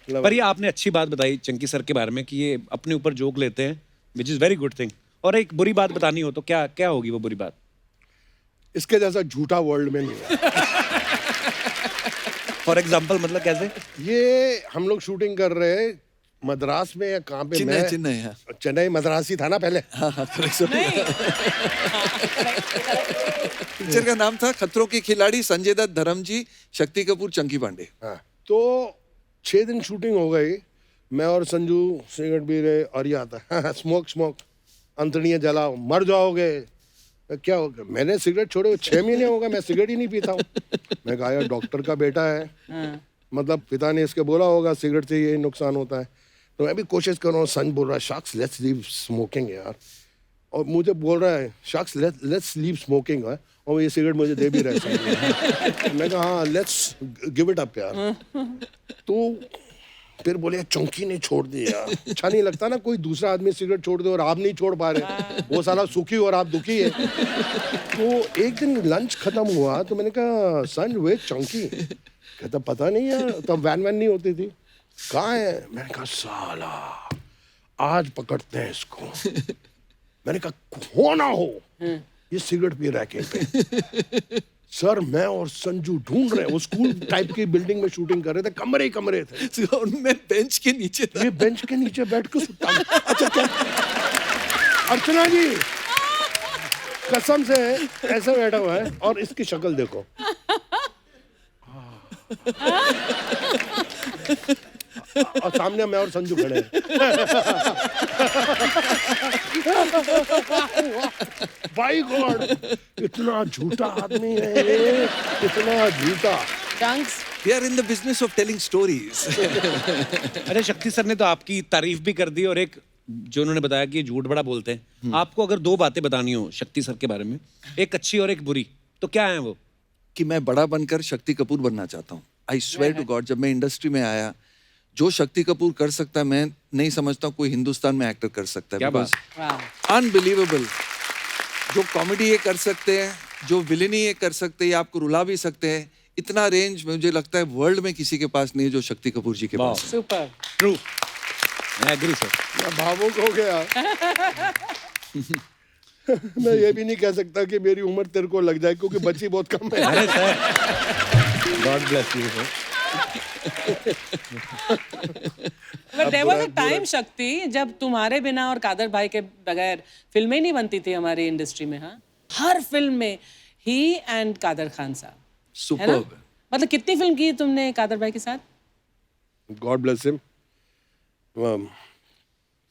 [SPEAKER 3] पर ये आपने अच्छी बात बताई चंकी सर के बारे में कि ये अपने ऊपर जोक लेते हैं, which is very good thing. और एक बुरी बात बतानी हो तो क्या क्या होगी वो बुरी बात?
[SPEAKER 2] इसके जैसा झूठा वर्ल्ड में नहीं है।
[SPEAKER 3] फॉर एग्जाम्पल मतलब कैसे?
[SPEAKER 2] ये हम लोग शूटिंग कर रहे हैं मद्रास में या कहाँ पे? मैं
[SPEAKER 1] चेन्नई है।
[SPEAKER 2] चेन्नई मद्रासी था ना पहले।
[SPEAKER 1] पिक्चर का नाम था खतरों के खिलाड़ी, संजय दत्त, धर्मजी, शक्ति कपूर, चंकी पांडे।
[SPEAKER 2] हाँ, तो 6 दिन शूटिंग हो गई। मैं और संजू सिगरेट पी रहे और ये आता स्मोक स्मोक, अंतड़ियाँ जलाओ, मर जाओगे। क्या हो गया? मैंने सिगरेट छोड़े 6 महीने हो गए, मैं सिगरेट ही नहीं पीता हूँ। मैं कहा यार डॉक्टर का बेटा है, मतलब पिता ने इसके बोला होगा सिगरेट से ये नुकसान होता है। तो मैं भी कोशिश कर रहा हूँ। संज बोल रहा है शाक्स लेट्स लीव स्मोकिंग यार, और मुझे बोल रहा है शाक्स लेट्स लीव स्मोकिंग है, और ये सिगरेट मुझे दे भी रहा है। मैं कहा हाँ लेट्स गिव इट अप यार। तो फिर बोले चंकी ने छोड़ दी यार, अच्छा नहीं लगता ना कोई दूसरा आदमी सिगरेट छोड़ दे और आप नहीं छोड़ पा रहे, वो साला सुखी और आप दुखी है। तो एक दिन लंच खत्म हुआ तो मैंने कहा संज वे चंकी? कहता पता नहीं यार, तब वैन नहीं होती थी, कहाँ है? मैंने कहा साला आज पकड़ते हैं इसको। मैंने कहा हो ना हो ये सिगरेट पी रहा है कहीं पे। सर मैं और संजू ढूंढ रहे हैं, वो स्कूल टाइप की बिल्डिंग में शूटिंग कर रहे थे, कमरे कमरे थे,
[SPEAKER 1] उनमें बेंच के नीचे था।
[SPEAKER 2] ये बेंच के नीचे बैठ के सुता। अच्छा क्या अर्चना जी कसम से ऐसे बैठा हुआ है और इसकी शक्ल देखो। और सामने मैं और संजू खड़े हैं। बाई गॉड इतना झूठा आदमी है ये, इतना झूठा।
[SPEAKER 4] Thanks.
[SPEAKER 1] We are in the business of telling stories.
[SPEAKER 3] अच्छा, शक्ति सर ने तो आपकी तारीफ भी कर दी और एक जो उन्होंने बताया कि झूठ बड़ा बोलते हैं। आपको अगर 2 बातें बतानी हो शक्ति सर के बारे में, एक अच्छी और एक बुरी, तो क्या है वो?
[SPEAKER 1] कि मैं बड़ा बनकर शक्ति कपूर बनना चाहता हूँ। आई स्वेयर टू गॉड, जब मैं इंडस्ट्री में आया, जो शक्ति कपूर कर सकता है मैं नहीं समझता कोई हिंदुस्तान में एक्टर कर सकता है।
[SPEAKER 3] क्या बात?
[SPEAKER 4] Wow.
[SPEAKER 1] अनबिलीवेबल। जो कॉमेडी ये कर सकते हैं, जो विलेनी ये कर सकते हैं, ये आपको रुला भी सकते हैं, इतना रेंज मुझे लगता है वर्ल्ड में किसी के पास नहीं है जो शक्ति कपूर जी के पास है।
[SPEAKER 4] सुपर।
[SPEAKER 3] ट्रू, मैं एग्री सर।
[SPEAKER 2] मैं भावुक हो गया। मैं ये भी नहीं कह सकता कि मेरी उम्र तेरे को लग जाए क्योंकि बच्ची बहुत कम है।
[SPEAKER 3] अरे sir, God bless you sir.
[SPEAKER 4] But there was a time, शक्ति, जब तुम्हारे बिना और कादर भाई के बगैर फिल्में नहीं बनती थी हमारी इंडस्ट्री में। हाँ, हर फिल्म में ही एंड कादर खान साहब, है ना?
[SPEAKER 1] सुपर्ब।
[SPEAKER 4] मतलब कितनी फिल्म की तुमने कादर भाई के साथ?
[SPEAKER 2] God bless him.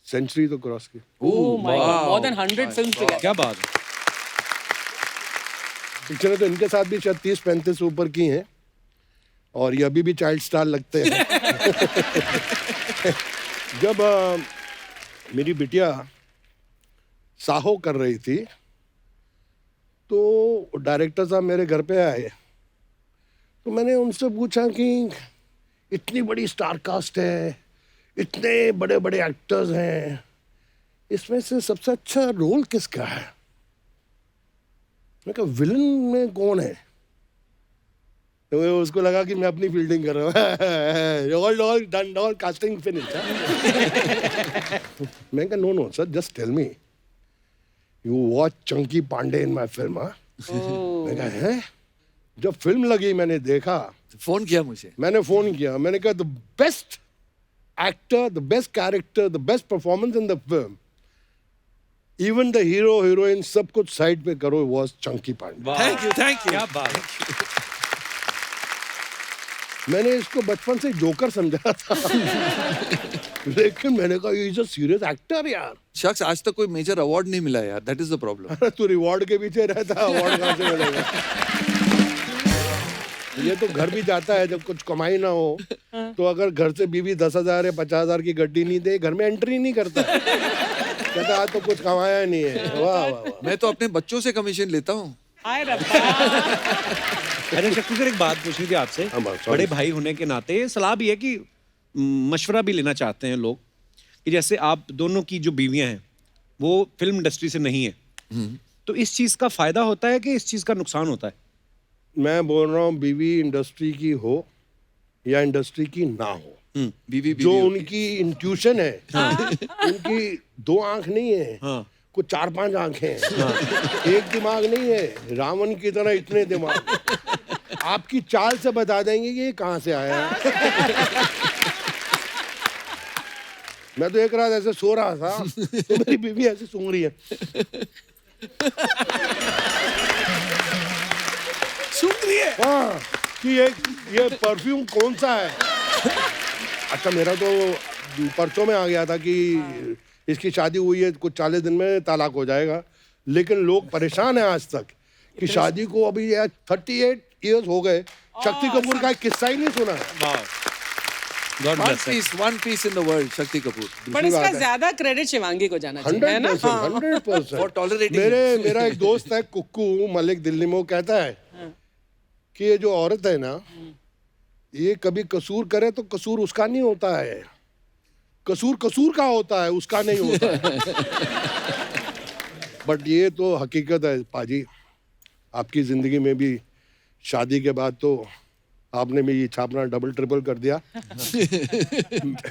[SPEAKER 2] सेंचुरी तो क्रॉस की।
[SPEAKER 4] Oh my God, more than 100 films together.
[SPEAKER 3] क्या बात है।
[SPEAKER 2] पिक्चरें तो इनके साथ भी शायद 30-35 ऊपर की हैं और ये अभी भी चाइल्ड स्टार लगते हैं। जब मेरी बिटिया साहो कर रही थी तो डायरेक्टर साहब मेरे घर पे आए, तो मैंने उनसे पूछा कि इतनी बड़ी स्टार कास्ट है, इतने बड़े बड़े एक्टर्स हैं, इसमें से सबसे अच्छा रोल किसका है? मैं कहा विलन में कौन है? तो उसको लगा कि मैं अपनी फील्डिंग कर रहा हूँ। All done, all casting finish. मैं कहा no sir, just tell me you watch Chunky Pandey in my film. मैं कहा है? जब फिल्म लगी मैंने देखा,
[SPEAKER 1] फोन किया मुझे,
[SPEAKER 2] मैंने फोन किया, मैंने कहा the best actor, the best character, the best performance in the film, even the hero heroine सब कुछ साइड पे करो, was Chunky Pandey.
[SPEAKER 1] Thank you
[SPEAKER 3] क्या बात है।
[SPEAKER 2] मैंने इसको बचपन से जोकर समझा था। लेकिन मैंने कहा इज अ सीरियस एक्टर यार।
[SPEAKER 1] शख्स आज तक कोई मेजर अवार्ड नहीं मिला यार, दैट इज द प्रॉब्लम।
[SPEAKER 2] अरे तू रिवॉर्ड के पीछे रहता, अवार्ड कहाँ से मिलेगा? ये तो घर भी जाता है जब कुछ कमाई ना हो, तो अगर घर से बीवी 10,000 या 50,000 की गड्डी नहीं दे, घर में एंट्री नहीं करता। कहता आज तो कुछ कमाया नहीं है। वाह वाह वाह।
[SPEAKER 1] मैं तो अपने बच्चों से कमीशन लेता हूँ।
[SPEAKER 4] हाय रब्बा।
[SPEAKER 3] अरे शक्ति सर, एक बात पूछनी थी आपसे।
[SPEAKER 2] हाँ, sorry।
[SPEAKER 3] बड़े भाई होने के नाते ये सलाह भी है कि मशवरा भी लेना चाहते हैं लोग कि जैसे आप दोनों की जो बीवियां हैं वो फिल्म इंडस्ट्री से नहीं है, तो इस चीज का फायदा होता है कि इस चीज का नुकसान होता है?
[SPEAKER 2] मैं बोल रहा हूँ बीवी इंडस्ट्री की हो या इंडस्ट्री की ना हो,
[SPEAKER 1] बीवी
[SPEAKER 2] जो उनकी इंट्यूशन है, उनकी 2 आंख नहीं है,
[SPEAKER 3] हाँ।
[SPEAKER 2] कुछ 4-5 आंखें हैं। एक दिमाग नहीं है, रावण की तरह इतने दिमाग। आपकी चाल से बता देंगे कि ये कहाँ से आया है। मैं तो एक रात ऐसे सो रहा था तो मेरी बीवी ऐसे सूंघ रही है।
[SPEAKER 1] सूंघ रही है।
[SPEAKER 2] हाँ, कि ये परफ्यूम कौन सा है? अच्छा, मेरा तो परसों में आ गया था कि इसकी शादी हुई है, कुछ 40 दिन में तलाक हो जाएगा, लेकिन लोग परेशान हैं आज तक कि शादी को अभी 38 इयर्स हो गए, शक्ति कपूर का एक किस्सा ही नहीं सुना है।
[SPEAKER 3] God bless.
[SPEAKER 1] One piece in the world, Shakti Kapoor.
[SPEAKER 4] पर इसका ज्यादा क्रेडिट शिवांगी को जाना चाहिए, है ना?
[SPEAKER 2] 100%।
[SPEAKER 1] For tolerating
[SPEAKER 2] मेरा एक दोस्त है कुक्कू मलिक, दिल्ली में, वो कहता है कि ये जो औरत है ना, ये कभी कसूर करे तो कसूर उसका नहीं होता है, कसूर का होता है, उसका नहीं होता है। बट ये तो हकीकत है पाजी, आपकी जिंदगी में भी शादी के बाद तो आपने भी ये छापना डबल ट्रिपल कर दिया।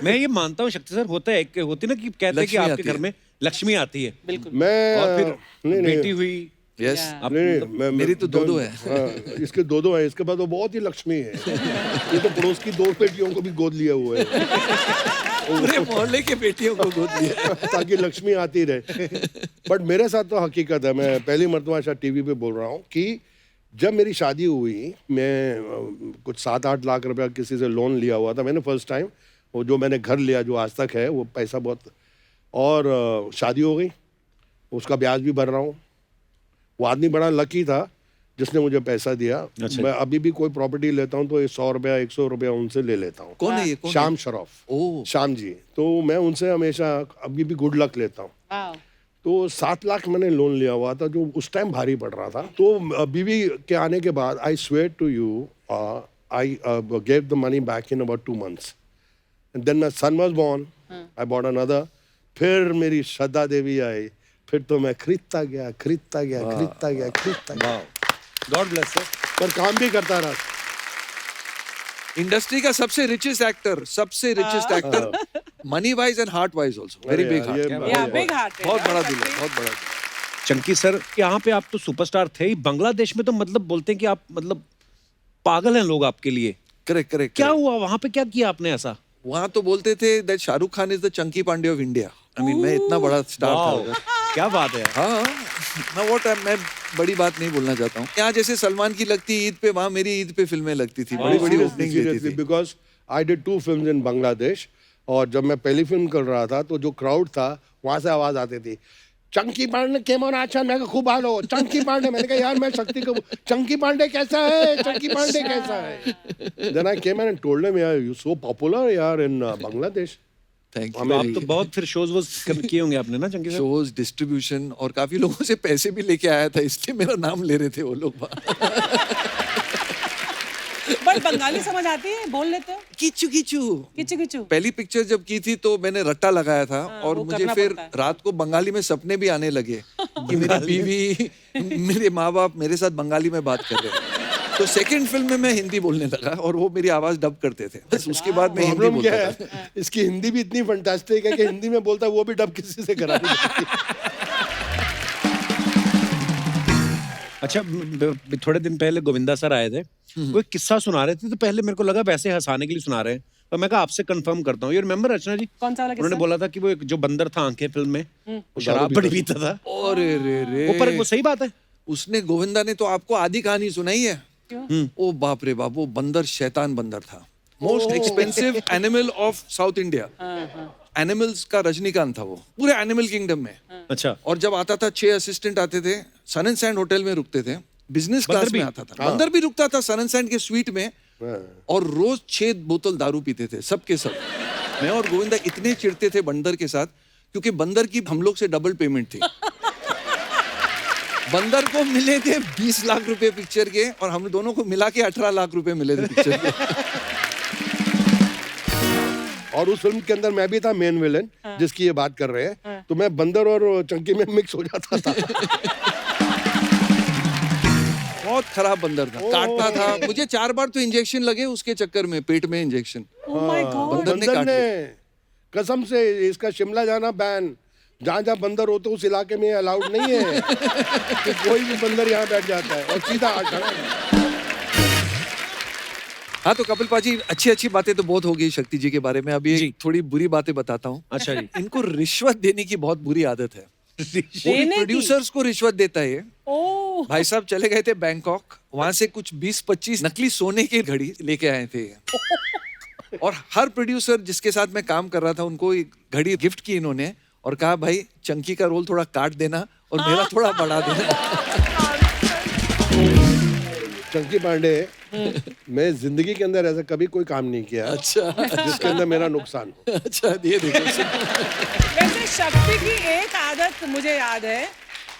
[SPEAKER 3] मैं ये मानता हूँ शक्ति सर, होता है होती ना कि कहते हैं कि
[SPEAKER 1] लक्ष्मी
[SPEAKER 3] आपके
[SPEAKER 1] आती
[SPEAKER 3] घर
[SPEAKER 1] है।
[SPEAKER 3] में लक्ष्मी आती है,
[SPEAKER 4] बिल्कुल।
[SPEAKER 2] मैं
[SPEAKER 3] और फिर
[SPEAKER 2] नहीं
[SPEAKER 3] बेटी हुई।
[SPEAKER 1] यस,
[SPEAKER 2] नहीं,
[SPEAKER 1] मेरी तो 2-2 है।
[SPEAKER 2] इसके 2-2 है, इसके बाद वो बहुत ही लक्ष्मी है। ये तो पड़ोस की 2 बेटियों को भी गोद लिया हुआ है।
[SPEAKER 1] पूरे मोहल्ले के बेटियों को गोद लिया
[SPEAKER 2] ताकि लक्ष्मी आती रहे। बट मेरे साथ तो हकीकत है, मैं पहली मरतबा शायद टीवी पे बोल रहा हूँ कि जब मेरी शादी हुई, मैं कुछ 7-8 लाख रुपया किसी से लोन लिया हुआ था मैंने फर्स्ट टाइम, वो जो मैंने घर लिया जो आज तक है वो पैसा बहुत, और शादी हो गई, उसका ब्याज भी भर रहा हूँ। वो आदमी बड़ा लकी था जिसने मुझे पैसा दिया। मैं अभी भी कोई प्रॉपर्टी लेता हूँ तो 100 रुपया 100 रुपया उनसे ले लेता हूँ।
[SPEAKER 1] कौन है ये? कौन है?
[SPEAKER 2] श्याम शरफ,
[SPEAKER 1] ओह।
[SPEAKER 2] श्याम जी, तो मैं उनसे हमेशा अभी भी गुड लक लेता हूँ।
[SPEAKER 4] वाह।
[SPEAKER 2] तो 7 लाख मैंने लोन लिया हुआ था जो उस टाइम भारी पड़ रहा था। तो बीवी के आने के बाद I swear to you, I gave the money back in about 2 months and then my son was born, I bought another. फिर मेरी श्रद्धा देवी आई, फिर तो मैं खरीदता गया
[SPEAKER 3] गॉड ब्लेस सर।
[SPEAKER 2] पर काम भी करता रहा।
[SPEAKER 1] इंडस्ट्री का सबसे richest actor, money wise and heart wise also, very big heart,
[SPEAKER 4] या बिग हार्ट है
[SPEAKER 1] बहुत
[SPEAKER 4] यार,
[SPEAKER 1] बड़ा दिल है,
[SPEAKER 4] शक्ति।
[SPEAKER 1] बहुत बड़ा दिल।
[SPEAKER 3] चंकी सर, यहाँ पे आप तो सुपरस्टार थे ही, बांग्लादेश में तो मतलब बोलते हैं कि आप मतलब पागल हैं लोग आपके लिए।
[SPEAKER 1] करेक्ट।
[SPEAKER 3] क्या हुआ वहां पे, क्या किया आपने ऐसा?
[SPEAKER 1] वहां तो बोलते थे that Shahrukh Khan is the Chunky Pandey of India. I mean मैं इतना बड़ा स्टार था उधर।
[SPEAKER 3] क्या बात है।
[SPEAKER 1] हाँ, मैं बड़ी बात नहीं बोलना चाहता हूँ। यहाँ जैसे सलमान की लगती ईद पे, वहाँ मेरी ईद पे फिल्में लगती थी, बड़ी बड़ी ओपनिंग देती थी।
[SPEAKER 2] Because I did 2 films in Bangladesh, और जब मैं पहली फिल्म कर रहा था तो जो क्राउड था वहां से आवाज आती थी, Chunky Pandey came on action. मैं खूब हालो चंकी पांडे। मैंने कहा यार मैं शक्ति को, चंकी पांडे कैसा है, चंकी पांडे कैसा है। Then I came and told him यार यू सो पॉपुलर यार इन बांग्लादेश।
[SPEAKER 1] थैंक
[SPEAKER 3] तो आप तो बहुत फिर शोज वोज किए होंगे आपने ना चंकी सर?
[SPEAKER 1] शोज, डिस्ट्रीब्यूशन, और काफी लोगों से पैसे भी लेके आया था, इसलिए मेरा नाम ले रहे थे वो लोग।
[SPEAKER 4] बट बंगाली समझ आती है, बोल लेते हो?
[SPEAKER 1] किचू
[SPEAKER 4] किचू
[SPEAKER 1] पहली पिक्चर जब की थी तो मैंने रट्टा लगाया था, और
[SPEAKER 4] वो
[SPEAKER 1] मुझे
[SPEAKER 4] करना
[SPEAKER 1] फिर
[SPEAKER 4] पड़ता है।
[SPEAKER 1] रात को बंगाली में सपने भी आने लगे कि मेरी बीवी, मेरे माँ बाप मेरे साथ बंगाली में बात कर रहे हैं। तो सेकंड फिल्म में मैं हिंदी बोलने लगा, और वो मेरी आवाज डब करते थे। बस उसके बाद मैं हिंदी
[SPEAKER 2] प्रॉब्लम क्या
[SPEAKER 1] बोलता था।
[SPEAKER 2] है, इसकी हिंदी भी इतनी फंटास्टिक है कि हिंदी में बोलता है वो भी डब किसी से करा नहीं सकती।
[SPEAKER 3] अच्छा, थोड़े दिन पहले गोविंदा सर आए थे, वो एक किस्सा सुना रहे थे, तो पहले मेरे को लगा वैसे हंसाने के लिए सुना रहे हैं, तो मैं कहा आपसे कंफर्म करता हूँ। यू रिमेम्बर रचना जी?
[SPEAKER 4] कौन सा वाला
[SPEAKER 3] उन्होंने
[SPEAKER 4] किस्सा?
[SPEAKER 3] बोला था कि वो एक जो बंदर था आंखें फिल्म में, वो शराब बड़ी पीता था।
[SPEAKER 1] अरे रे
[SPEAKER 3] वो पर वो सही बात है।
[SPEAKER 1] उसने, गोविंदा ने तो आपको आधी कहानी सुनाई है। ओ बाप रे बाप, वो बंदर शैतान बंदर था। Most expensive animal of south India. Animals का रजनीकांत था वो, पूरे एनिमल किंगडम में।
[SPEAKER 3] अच्छा।
[SPEAKER 1] और जब आता था 6 असिस्टेंट आते थे, सन एंड सैंड होटल में रुकते थे, बिजनेस क्लास में आता था। बंदर भी रुकता था सन एंड सैंड के स्वीट में, और रोज 6 बोतल दारू पीते थे सबके सब। मैं और गोविंदा इतने चिढ़ते थे बंदर के साथ, क्योंकि बंदर की हम लोग से डबल पेमेंट थी। बंदर को मिले थे 20 लाख रुपए पिक्चर के, और हम दोनों को मिला के 18 लाख रुपए मिले थे पिक्चर के।
[SPEAKER 2] और उस फिल्म के अंदर मैं भी था मेन विलेन, जिसकी ये बात कर रहे हैं। तो मैं बंदर और चंकी में मिक्स हो जाता था।
[SPEAKER 1] बहुत खराब बंदर था, काटता था मुझे 4 बार तो इंजेक्शन लगे उसके चक्कर में, पेट में इंजेक्शन।
[SPEAKER 4] Oh my God.
[SPEAKER 1] बंदर ने
[SPEAKER 2] बंदर
[SPEAKER 1] काट
[SPEAKER 2] ने
[SPEAKER 1] लिया।
[SPEAKER 2] कसम से, इसका शिमला जाना बैन, जहाँ जहाँ बंदर होते उस इलाके में अलाउड नहीं है कि कोई भी बंदर यहाँ बैठ जाता है, और सीधा
[SPEAKER 1] हाँ, तो कपिल पाजी, अच्छी बातें तो बहुत हो गई शक्ति जी के बारे में। अभी एक थोड़ी बुरी बातें बताता हूँ।
[SPEAKER 3] अच्छा जी।
[SPEAKER 1] इनको रिश्वत देने की बहुत बुरी आदत है।
[SPEAKER 4] देने की?
[SPEAKER 1] प्रोड्यूसर्स को रिश्वत देता है ये।
[SPEAKER 4] ओह,
[SPEAKER 1] भाई साहब चले गए थे बैंकॉक, वहां से कुछ 20-25 नकली सोने की घड़ी लेके आए थे। और हर प्रोड्यूसर जिसके साथ मैं काम कर रहा था उनको एक घड़ी गिफ्ट की इन्होंने, और कहा भाई चंकी का रोल थोड़ा काट देना और मेरा थोड़ा बढ़ा देना।
[SPEAKER 2] चंकी पांडे, मैं जिंदगी के अंदर ऐसा कभी कोई काम नहीं किया
[SPEAKER 1] अच्छा
[SPEAKER 2] जिसके अंदर मेरा नुकसान हो।
[SPEAKER 1] अच्छा, ये देखो।
[SPEAKER 4] वैसे शक्ति की एक आदत मुझे याद है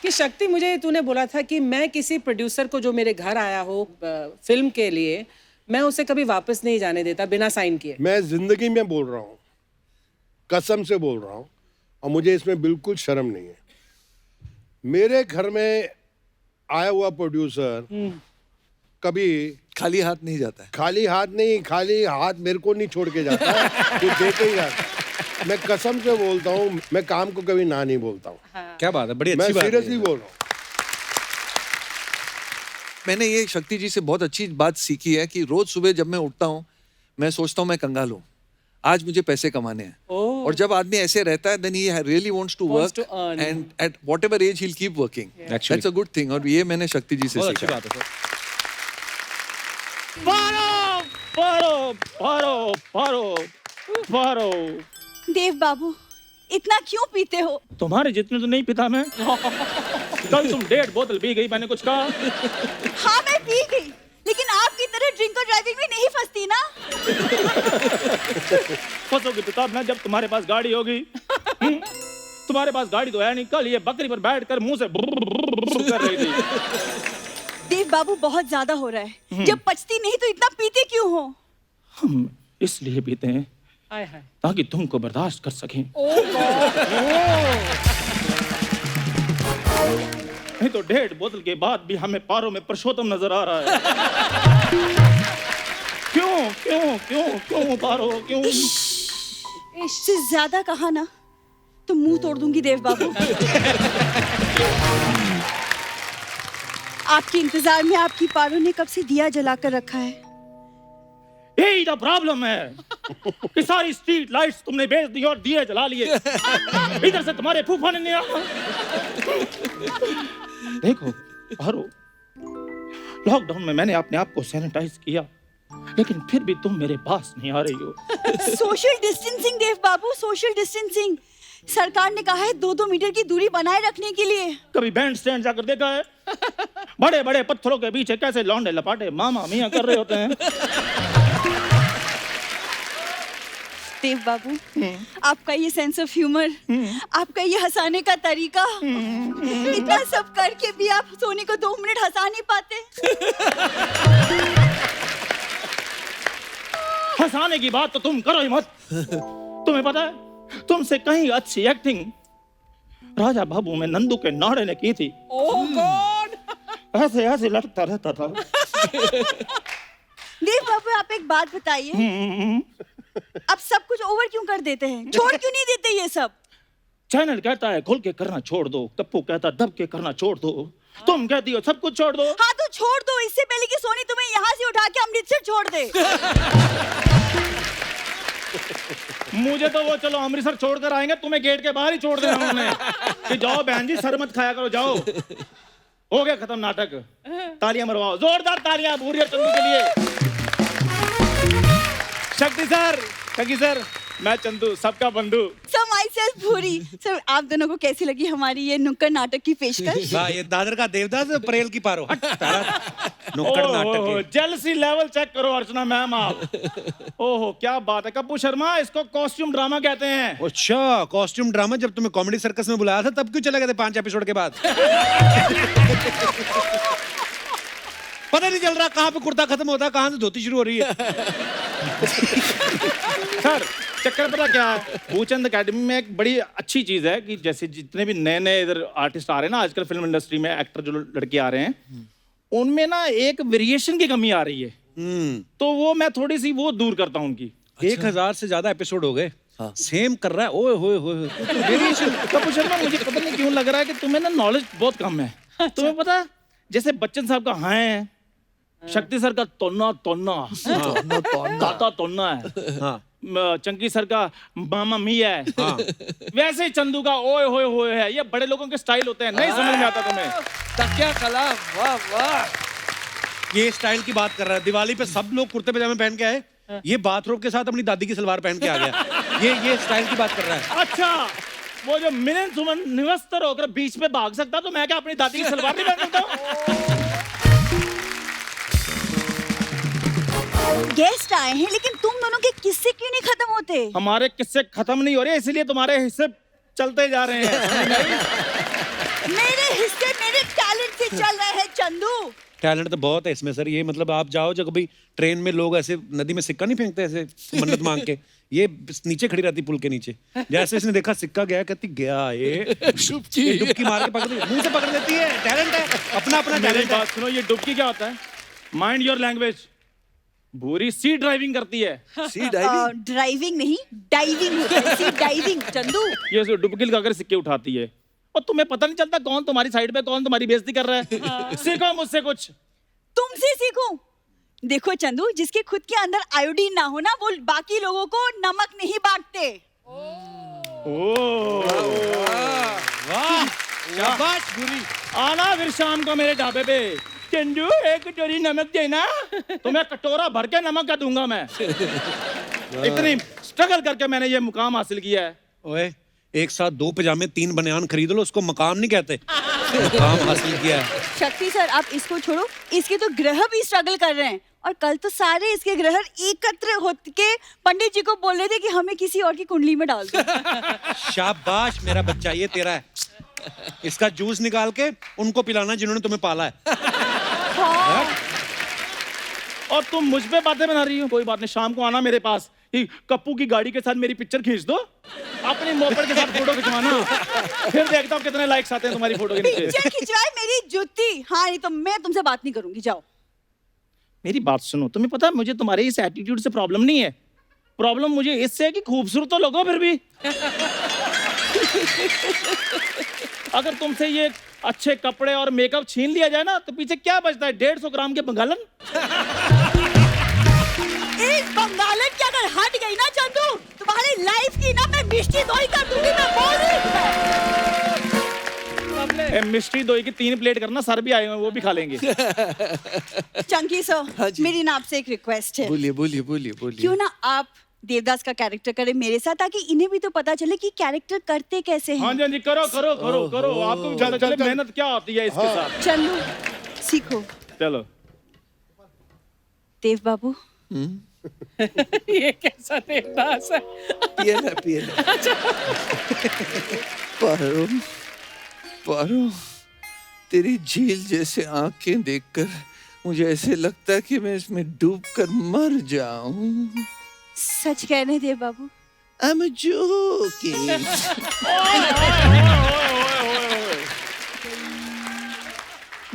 [SPEAKER 4] कि शक्ति, मुझे तूने बोला था कि मैं किसी प्रोड्यूसर को जो मेरे घर आया हो फिल्म के लिए, मैं उसे कभी वापस नहीं जाने देता बिना साइन किए।
[SPEAKER 2] मैं जिंदगी में बोल रहा हूँ, कसम से बोल रहा हूँ, और मुझे इसमें बिल्कुल शर्म नहीं है। मेरे घर में आया हुआ प्रोड्यूसर कभी
[SPEAKER 1] खाली हाथ नहीं जाता है।
[SPEAKER 2] खाली हाथ मेरे को नहीं छोड़ के जाता है, कुछ दे के ही जाता। मैं कसम से बोलता हूँ, मैं काम को कभी ना नहीं बोलता हूँ।
[SPEAKER 3] क्या बात है, बड़ी
[SPEAKER 2] मैं
[SPEAKER 3] अच्छी बात है।
[SPEAKER 2] सीरियसली बोल रहा हूँ।
[SPEAKER 1] मैंने ये शक्ति जी से बहुत अच्छी बात सीखी है कि रोज सुबह जब मैं उठता हूँ, मैं सोचता हूँ मैं कंगाल हूँ, आज मुझे पैसे कमाने हैं। और जब आदमी ऐसे रहता है, then he really wants to
[SPEAKER 4] Wants
[SPEAKER 1] work,
[SPEAKER 4] to earn.
[SPEAKER 1] and at whatever age he'll keep working.
[SPEAKER 3] Actually.
[SPEAKER 1] That's a good thing, और ये मैंने शक्ति जी से
[SPEAKER 3] बहुत अच्छी
[SPEAKER 1] सीखा।
[SPEAKER 3] बात है सर।
[SPEAKER 5] देव बाबू, इतना क्यों पीते हो?
[SPEAKER 6] तुम्हारे जितने तो नहीं पिता मैं। कल तुम 1.5 बोतल पी गई, मैंने कुछ कहा?
[SPEAKER 5] हाँ, मैं पी गई, लेकिन आपकी तरह ड्रिंक और ड्राइविंग में नहीं फंसती ना।
[SPEAKER 6] फंसोगे पिता मैं, जब तुम्हारे पास गाड़ी होगी। तुम्हारे पास गाड़ी तो है नहीं। कल ये बकरी पर बैठकर मुंह से कर रही थी।
[SPEAKER 5] देव बाबू, बहुत ज्यादा हो रहा है। जब पचती नहीं तो इतना पीते क्यों हो?
[SPEAKER 6] हम इसलिए पीते हैं
[SPEAKER 4] हाय हाय।
[SPEAKER 6] ताकि तुमको बर्दाश्त कर सकें।
[SPEAKER 4] ओह गॉड।
[SPEAKER 6] नहीं तो 1.5 बोतल के बाद भी हमें पारों में पुरुषोत्तम नजर आ रहा है। क्यों क्यों क्यों क्यों पारो क्यों?
[SPEAKER 5] इससे ज्यादा कहा ना तो मुंह तोड़ दूंगी देव बाबू। आपके इंतजार में आपकी पारो ने कब से दिया जलाकर रखा है।
[SPEAKER 6] यही तो प्रॉब्लम है कि सारी स्ट्रीट लाइट्स तुमने बेच दी और दिए जला लिए। इधर से तुम्हारे फूफा ने नहीं आया। देखो पारो, लॉकडाउन में मैंने अपने आप को सैनिटाइज किया, लेकिन फिर भी तुम मेरे पास नहीं आ रही हो।
[SPEAKER 5] सोशल डिस्टेंसिंग देव बाबू, सोशल डिस्टेंसिंग। सरकार ने कहा है 2-2 मीटर की दूरी बनाए रखने के लिए।
[SPEAKER 6] कभी बैंड स्टैंड जाकर देखा है? बड़े बड़े पत्थरों के पीछे कैसे लौंडे लपाटे मामा मियां कर रहे होते हैं।
[SPEAKER 5] देव बाबू, आपका ये सेंस ऑफ ह्यूमर, आपका ये हंसाने का तरीका, इतना सब करके भी आप सोनी को 2 मिनट हंसा नहीं पाते।
[SPEAKER 6] हंसाने की बात तो तुम करो ही मत। तुम्हें पता है तुमसे कहीं अच्छी एक्टिंग राजा बाबू में नंदू के नाड़े ने की थी।
[SPEAKER 4] ओह गॉड।
[SPEAKER 6] ऐसे ऐसे लटकता रहता था।
[SPEAKER 5] देव बाबू, आप एक बात बताइए, आप सब कुछ ओवर क्यों कर देते हैं? छोड़ क्यों नहीं देते ये सब?
[SPEAKER 6] चैनल कहता है खुल के करना छोड़ दो, कप्पू कहता है दब के करना छोड़ दो, तुम कहती हो सब कुछ छोड़ दो।
[SPEAKER 5] हाँ तो छोड़ दो, इससे पहले कि सोनी तुम्हें यहाँ से उठा के अमृतसर छोड़ दे।
[SPEAKER 6] मुझे तो वो चलो अमृतसर छोड़कर आएंगे, तुम्हें गेट के बाहर ही छोड़ देना उन्होंने कि जाओ बहन जी सर मत खाया करो, जाओ। हो गया खत्म नाटक। तालियां मरवाओ, जोरदार तालियां भूरी और चंदू के लिए।
[SPEAKER 3] शक्ति सर, मैं चंदू, सबका बंधु।
[SPEAKER 5] सर माई सेल्फ भूरी। सर आप दोनों को कैसी लगी हमारी ये नुक्कड़ नाटक की पेशकश?
[SPEAKER 3] वाह, ये दादर का देवदास, परेल की पारो। हट, नुक्कड़ नाटक है।
[SPEAKER 6] जेलसी लेवल चेक करो अर्चना मैम आप। ओहो क्या बात है कप्पू शर्मा, इसको कॉस्ट्यूम ड्रामा कहते हैं।
[SPEAKER 3] अच्छा, कॉस्ट्यूम ड्रामा। जब तुम्हें कॉमेडी सर्कस में बुलाया था तब क्यों चले गए थे 5 एपिसोड के बाद? पता नहीं चल रहा कहाँ पे कुर्ता खत्म होता है, कहाँ से धोती शुरू हो रही है।
[SPEAKER 6] सर चक्कर पता क्या है, भूचंद एकेडमी में एक बड़ी अच्छी चीज है कि जैसे जितने भी नए नए इधर आर्टिस्ट आ रहे हैं ना आजकल फिल्म इंडस्ट्री में, एक्टर जो लड़के आ रहे हैं, उनमें ना एक वेरिएशन की कमी आ रही है। तो वो मैं थोड़ी सी वो दूर करता हूँ उनकी।
[SPEAKER 3] 1000 से ज्यादा एपिसोड हो गए, सेम कर रहा है। ओए होए होए,
[SPEAKER 6] वेरिएशन। कपूर शर्मा मुझे पता नहीं क्यों लग रहा है कि तुम्हें ना नॉलेज बहुत कम है। तुम्हें पता है जैसे बच्चन साहब का हाँ है, शक्ति सर का तोन्ना ताता तोन्ना है, चंकी सर का मामा मिया है, वैसे ही चंदू का ओए होए होए है। ये बड़े लोगों के स्टाइल होते हैं, नहीं समझ में आता तुम्हें।
[SPEAKER 1] तकिया कला, वाह वाह।
[SPEAKER 3] ये स्टाइल की बात कर रहा है। दिवाली पे सब लोग कुर्ते पजामे पहन के आए, ये बाथरोब के साथ अपनी दादी की सलवार पहन के आ गया। ये स्टाइल की बात कर रहा है।
[SPEAKER 6] अच्छा, वो जो मिलन सुमन निवस्त्र होकर बीच में भाग सकता, तो मैं क्या अपनी दादी की सलवार नहीं पहन सकता?
[SPEAKER 5] गेस्ट आए हैं, लेकिन तुम दोनों के किस्से क्यों नहीं खत्म होते?
[SPEAKER 6] हमारे किस्से खत्म नहीं हो रहे, इसलिए तुम्हारे हिस्से चलते जा रहे हैं।
[SPEAKER 5] मेरे हिस्से मेरे टैलेंट से चल रहे हैं चंदू।
[SPEAKER 3] टैलेंट तो बहुत है इसमें सर। ये मतलब आप जाओ जब कभी ट्रेन में, लोग ऐसे नदी में सिक्का नहीं फेंकते ऐसे मन्नत मांग के, ये नीचे खड़ी रहती पुल के नीचे, जैसे इसने देखा सिक्का गया, कहती गया ये डुबकी मार के पकड़, मुंह से पकड़ लेती है। टैलेंट है, अपना टैलेंट है।
[SPEAKER 6] बात सुनो, ये डुबकी क्या होता है? Mind your language. भूरी सी ड्राइविंग करती है।
[SPEAKER 1] Sea diving?
[SPEAKER 5] ड्राइविंग नहीं, डाइविंग होता है। Sea diving Chandu.
[SPEAKER 6] ये डुबकी लगाकर सिक्के उठाती है और तुम्हें पता नहीं चलता कौन तुम्हारी साइड पे, कौन तुम्हारी बेइज्जती कर रहा है। सीखो मुझसे कुछ।
[SPEAKER 5] तुमसे सीखूं? देखो चंदू, जिसके खुद के अंदर आयोडीन ना हो ना, वो बाकी लोगों को नमक नहीं बांटते।
[SPEAKER 3] वाह, शाबाश भूरी।
[SPEAKER 6] आना फिर शाम को मेरे ढाबे पे। चंदू एक कटोरी नमक देना, तुम्हें कटोरा भर के नमक का दूंगा मैं। इतनी स्ट्रगल करके मैंने ये मुकाम हासिल किया है।
[SPEAKER 3] ओए, एक साथ 2 पजामे 3 बनियान खरीद लो, उसको मकाम नहीं कहते, मकाम हासिल किया है।
[SPEAKER 5] शक्ति सर, आप इसको छोड़ो, इसके तो ग्रह भी स्ट्रगल कर रहे हैं, और कल तो सारे इसके ग्रह एकत्र होके पंडित जी को बोल रहे थे कि हमें किसी और की कुंडली में डाल दो।
[SPEAKER 3] शाबाश मेरा बच्चा, ये तेरा है। इसका जूस निकाल के उनको पिलाना जिन्होंने तुम्हें पाला है।
[SPEAKER 5] हाँ।
[SPEAKER 6] और तुम मुझ पे बातें बना रही हो। कोई बात नहीं, शाम को आना मेरे पास, कि कप्पू की गाड़ी के साथ मेरी पिक्चर खींच दो, अपनी मोपेड के साथ फोटो खिंचवाना, फिर देखता हूँ कितने लाइक्स आते हैं तुम्हारी फोटो के नीचे।
[SPEAKER 5] पिक्चर खिंचवाए मेरी जुत्ती। हाँ, नहीं तो मैं तुमसे बात नहीं करूंगी, जाओ।
[SPEAKER 6] मेरी बात सुनो, तुम्हें पता है मुझे तुम्हारे इस एटीट्यूड से प्रॉब्लम नहीं है, प्रॉब्लम मुझे इससे है कि खूबसूरत तो लगो फिर भी। अगर तुमसे ये अच्छे कपड़े और मेकअप छीन लिया जाए ना, तो पीछे क्या बचता है? 150 ग्राम के बंगालन।
[SPEAKER 5] इस बंगालन की अगर हट गई ना चंदू, तुम्हारी लाइफ की ना मैं मिष्टी दोई कर दूंगी, मैं बोल रही हूं।
[SPEAKER 6] मिष्टी दोई की 3 प्लेट करना, सर भी आए हुए हैं, वो भी खा लेंगे।
[SPEAKER 5] चंकी
[SPEAKER 1] हाँ
[SPEAKER 5] सर,
[SPEAKER 1] जी।
[SPEAKER 5] मेरी ना आपसे एक रिक्वेस्ट है।
[SPEAKER 1] बोलिए बोलिए बोलिए बोलिए।
[SPEAKER 5] क्यों ना आप देवदास का कैरेक्टर करें मेरे साथ, ताकि इन्हें भी तो पता चले कि कैरेक्टर करते कैसे
[SPEAKER 6] हाँ
[SPEAKER 5] हैं।
[SPEAKER 6] जी, हाँ जी, करो करो करो करो, आपको भी पता चले मेहनत क्या होती है इसके साथ।
[SPEAKER 5] चंदू सीखो।
[SPEAKER 6] चलो
[SPEAKER 5] देव बाबू,
[SPEAKER 4] ये कैसा देवदास है?
[SPEAKER 1] पिए ना पिए ना। पारो पारो, तेरी झील जैसे आंखें देखकर मुझे ऐसे लगता है कि मैं इसमें डूबकर मर जाऊं।
[SPEAKER 5] सच कह रहे हैं देव बाबू?
[SPEAKER 1] I'm joking.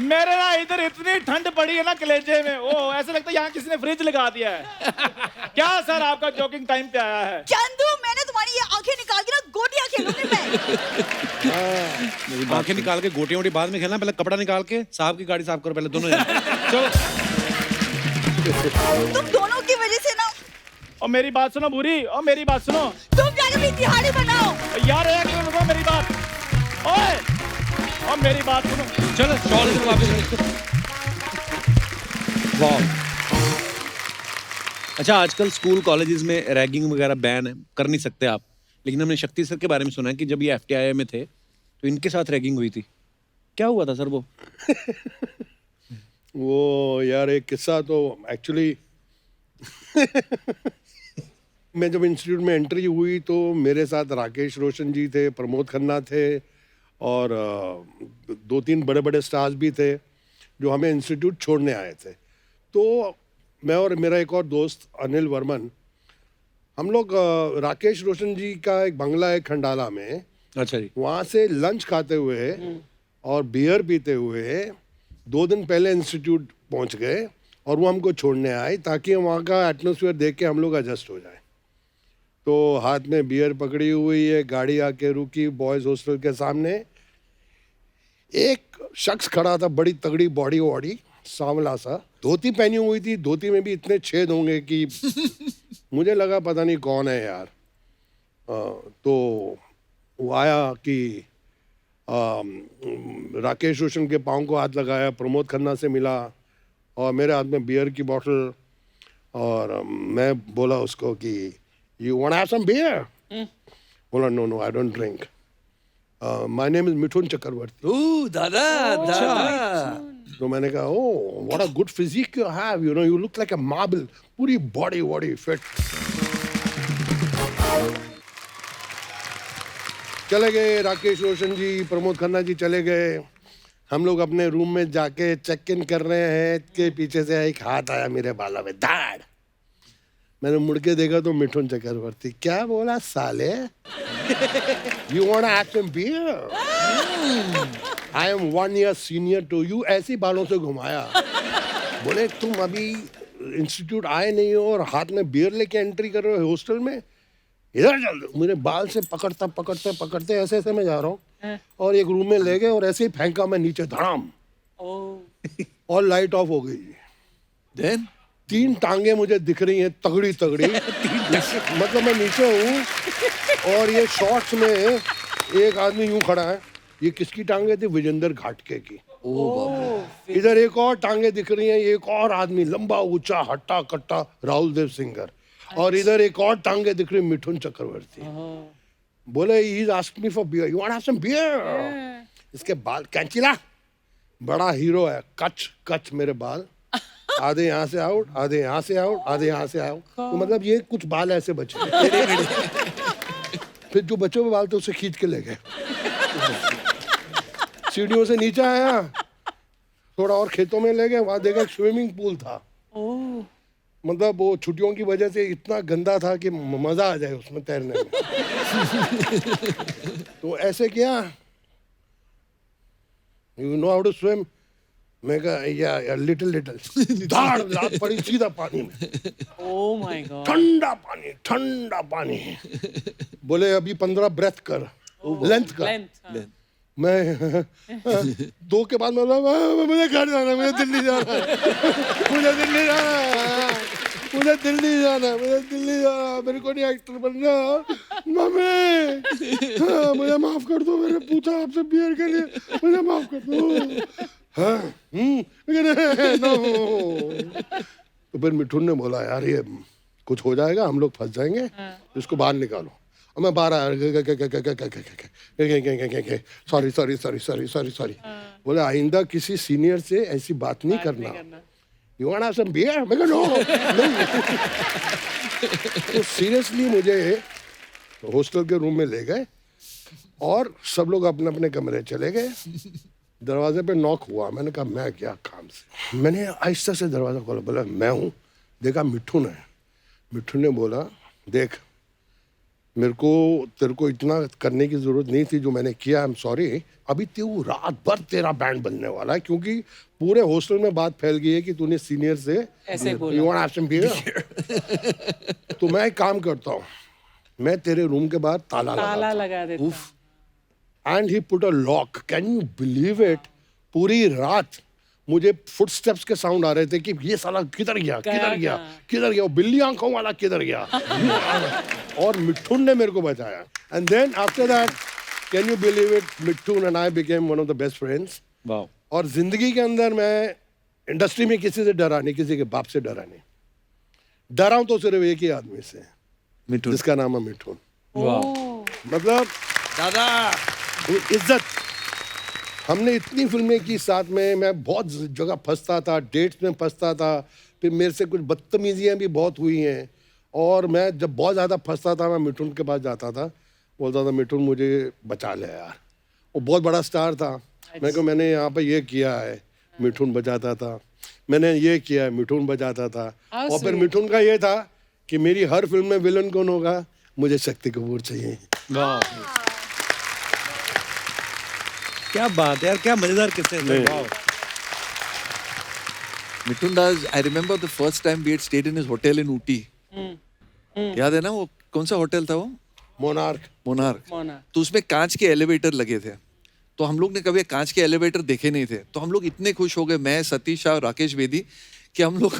[SPEAKER 6] मेरे ना इधर इतनी ठंड पड़ी है ना कलेजे में, ओ ऐसे लगता है यहाँ किसी ने फ्रिज लगा दिया है। क्या सर आपका जोकिंग टाइम पे आया है?
[SPEAKER 5] चंदू, मैंने तुम्हारी ये आंखें निकाल के ना गोटियां खेलूंगी मैं।
[SPEAKER 3] आंखें निकाल के गोटियां वोटी बाद में खेलना, पहले कपड़ा निकाल के साहब की गाड़ी साफ करो पहले दोनों जने। चलो
[SPEAKER 5] तुम दोनों की वजह से ना,
[SPEAKER 6] और मेरी बात सुनो बुरी, और मेरी बात सुनो
[SPEAKER 5] तुम जाके भी तिहाड़ी बनाओ।
[SPEAKER 6] यार, एक मिनट रुको, मेरी बात ओए, और मेरी बात सुनो।
[SPEAKER 3] चलो शॉल इधर वापस रख। वाह। अच्छा, आजकल स्कूल कॉलेजेस में रैगिंग वगैरह बैन है, कर नहीं सकते आप, लेकिन हमने शक्ति सर के बारे में सुना है कि जब ये FTII में थे तो इनके साथ रैगिंग हुई थी। क्या हुआ था सर वो?
[SPEAKER 2] वो यार एक किस्सा तो एक्चुअली मैं जब इंस्टीट्यूट में एंट्री हुई तो मेरे साथ राकेश रोशन जी थे, प्रमोद खन्ना थे, और 2-3 बड़े बड़े स्टार्स भी थे जो हमें इंस्टीट्यूट छोड़ने आए थे। तो मैं और मेरा एक और दोस्त अनिल वर्मन, हम लोग राकेश रोशन जी का एक बंगला है खंडाला में,
[SPEAKER 3] अच्छा जी।
[SPEAKER 2] वहाँ से लंच खाते हुए और बियर पीते हुए 2 दिन पहले इंस्टीट्यूट पहुँच गए, और वो हमको छोड़ने आए ताकि वहाँ का एटमॉस्फेयर देख के हम लोग एडजस्ट हो जाए। तो हाथ में बियर पकड़ी हुई है, गाड़ी आके रुकी बॉयज़ हॉस्टल के सामने। एक शख्स खड़ा था, बड़ी तगड़ी बॉडी वॉडी, सांवला सा, धोती पहनी हुई थी, धोती में भी इतने छेद होंगे कि मुझे लगा पता नहीं कौन है यार। तो वो आया कि राकेश रोशन के पाँव को हाथ लगाया, प्रमोद खन्ना से मिला, और मेरे हाथ में बियर की बॉटल, और मैं बोला उसको कि you want have some beer? बोला no no, I don't drink, my name is Mithun Chakraborty.
[SPEAKER 1] Oh दादा दादा।
[SPEAKER 2] तो मैंने कहा oh what a good physique you have, you know you look like a marble, पूरी बॉडी वॉडी फिट। चले गए राकेश रोशन जी, प्रमोद खन्ना जी चले गए। हम लोग अपने रूम में जाके चेक इन कर रहे हैं कि पीछे से एक हाथ आया मेरे बालों में, दाढ़। मैंने मुड़ के देखा तो मिठुन चक्रवर्ती। क्या बोला साले? You want to have some beer? I am 1 year senior to you. ऐसे बालों से घुमाया। बोले तुम अभी इंस्टीट्यूट आए नहीं हो और हाथ में बियर लेके एंट्री कर रहे हो हॉस्टल में, इधर चल। मेरे बाल से पकड़ता पकड़ते पकड़ते ऐसे ऐसे मैं जा रहा हूँ, और एक रूम में ले गए और ऐसे ही फेंका मैं नीचे, धड़ाम, और लाइट ऑफ हो गई।
[SPEAKER 1] Then
[SPEAKER 2] 3 टांगे मुझे दिख रही हैं तगड़ी तगड़ी। मतलब मैं नीचे हूँ और ये शॉर्ट्स में एक आदमी यूं खड़ा है। ये किसकी टांगे थी? विजेंद्र घाटके की। इधर एक और टांगे दिख रही हैं, एक और आदमी लंबा ऊंचा हट्टा कट्टा, राहुल देव सिंगर। और इधर एक और टांगे दिख रही, मिठुन चक्रवर्ती। बोले he is asked me for beer, you want have some beer? इसके बाल कैंचिला, बड़ा हीरो है, कच कच मेरे बाल, आधे यहाँ से आउट, आधे यहाँ से आउट, आधे यहाँ से आउट। तो मतलब ये कुछ बाल ऐसे बचे। फिर जो बचे हुए बाल थे उसे खींच के ले गए। सीढ़ियों से नीचे आया, थोड़ा और खेतों में ले गए, वहां देखा स्विमिंग पूल था। मतलब वो छुट्टियों की वजह से इतना गंदा था कि मजा आ जाए उसमें तैरने में। तो ऐसे किया, you know how to swim? मैं कहा या लिटिल धाड़ लात पड़ी सीधा पानी में,
[SPEAKER 4] ओह माय गॉड।
[SPEAKER 2] ठंडा पानी। बोले अभी 15 ब्रेथ कर, लेंथ कर।
[SPEAKER 4] लेंथ।
[SPEAKER 2] मैं 2 के बाद मुझे घर जाना है, मुझे दिल्ली जाना है, मुझे दिल्ली जाना है, मुझे दिल्ली जाना है, मुझे दिल्ली जाना है, मेरे को नहीं एक्टर बनना। मम्मी मुझे माफ कर दो, मैंने पूछा आपसे बियर के लिए, मुझे माफ कर दो। हाँ नो। तो फिर मिठुन ने बोला यार ये कुछ हो जाएगा, हम लोग फंस जाएंगे, इसको बाहर निकालो। और मैं बाहर सॉरी बोले आइंदा किसी सीनियर से ऐसी बात नहीं करना। You want have some beer? मैं नो। तो सीरियसली मुझे हॉस्टल के रूम में ले गए और सब लोग अपने अपने कमरे चले गए। दरवाजे पे नॉक हुआ, मैंने कहा मैं क्या काम से। मैंने आहिस्ता से दरवाजा खोला, बोला मैं हूँ। देखा मिठुन है। मिठुन ने बोला देख मेरे को तेरे को इतना करने की जरूरत नहीं थी जो मैंने किया, आई एम सॉरी। अभी तू रात भर तेरा बैंड बनने वाला है क्योंकि पूरे हॉस्टल में बात फैल गई है कि तूने सीनियर से
[SPEAKER 4] ऐसे बोला।
[SPEAKER 2] You want to have some beer? तो मैं एक काम करता हूँ, मैं तेरे रूम के बाहर ताला
[SPEAKER 4] लगा देता।
[SPEAKER 2] And he put a lock. Can you believe it? पूरी रात मुझे फुटस्टेप्स के साउंड आ रहे थे कि ये साला किधर गया, वो बिल्ली आंखों वाला किधर गया। और मिठुन ने मेरे को बचाया। And then after that can you believe it, Mithun and I became one of the best friends.
[SPEAKER 3] Wow.
[SPEAKER 2] और जिंदगी के अंदर मैं इंडस्ट्री में किसी से डरा नहीं, किसी के बाप से डरा नहीं। डरा हूं तो सिर्फ एक ही आदमी से,
[SPEAKER 1] मिठुन,
[SPEAKER 2] जिसका नाम है मिठुन।
[SPEAKER 3] वाह।
[SPEAKER 2] मतलब
[SPEAKER 1] दादा
[SPEAKER 2] इज्जत। हमने इतनी फिल्में की साथ में, मैं बहुत जगह फंसता था, डेट्स में फंसता था, फिर मेरे से कुछ बदतमीजियाँ भी बहुत हुई हैं। और मैं जब बहुत ज़्यादा फंसता था मैं मिठुन के पास जाता था, बोलता था मिठुन मुझे बचा ले यार। वो बहुत बड़ा स्टार था। मैं को मैंने यहाँ पे ये किया है, मिठुन बचाता था। मैंने ये किया है, मिठुन बचाता था। और फिर मिठुन का ये था कि मेरी हर फिल्म में विलन कौन होगा, मुझे शक्ति कपूर चाहिए।
[SPEAKER 3] वाह, क्या बात है यार, क्या मजेदार किस्से हैं। वाह।
[SPEAKER 1] मिठुन दास, I remember the first time we had stayed in his hotel in Ooty. याद है ना वो कौन सा होटल था वो? मोनार्क। तो उसमें कांच के एलिवेटर लगे थे। तो हम लोग ने कभी कांच के एलिवेटर देखे नहीं थे। तो हम लोग इतने खुश हो गए, मैं, सतीश शाह, राकेश बेदी, कि हम लोग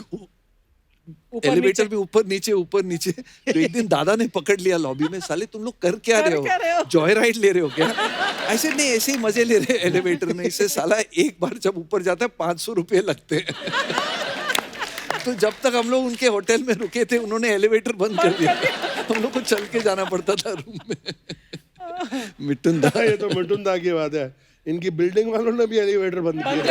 [SPEAKER 1] एलिवेटर में ऊपर नीचे। तो एक दिन दादा ने पकड़ लिया लॉबी में, साले तुम लोग कर क्या रहे हो? जॉय राइड ले रहे हो क्या? ऐसे नहीं, ऐसे ही मजे ले रहे एलिवेटर में। इससे साला एक बार जब ऊपर जाता है 500 रुपये लगते हैं। तो जब तक हम लोग उनके होटल में रुके थे उन्होंने एलिवेटर बंद कर दिया। हम लोग को चल के जाना पड़ता था रूम में। मिठुन दा,
[SPEAKER 2] ये तो मिठुन दा की बात है। इनकी बिल्डिंग वालों ने भी एलिवेटर बंद किया।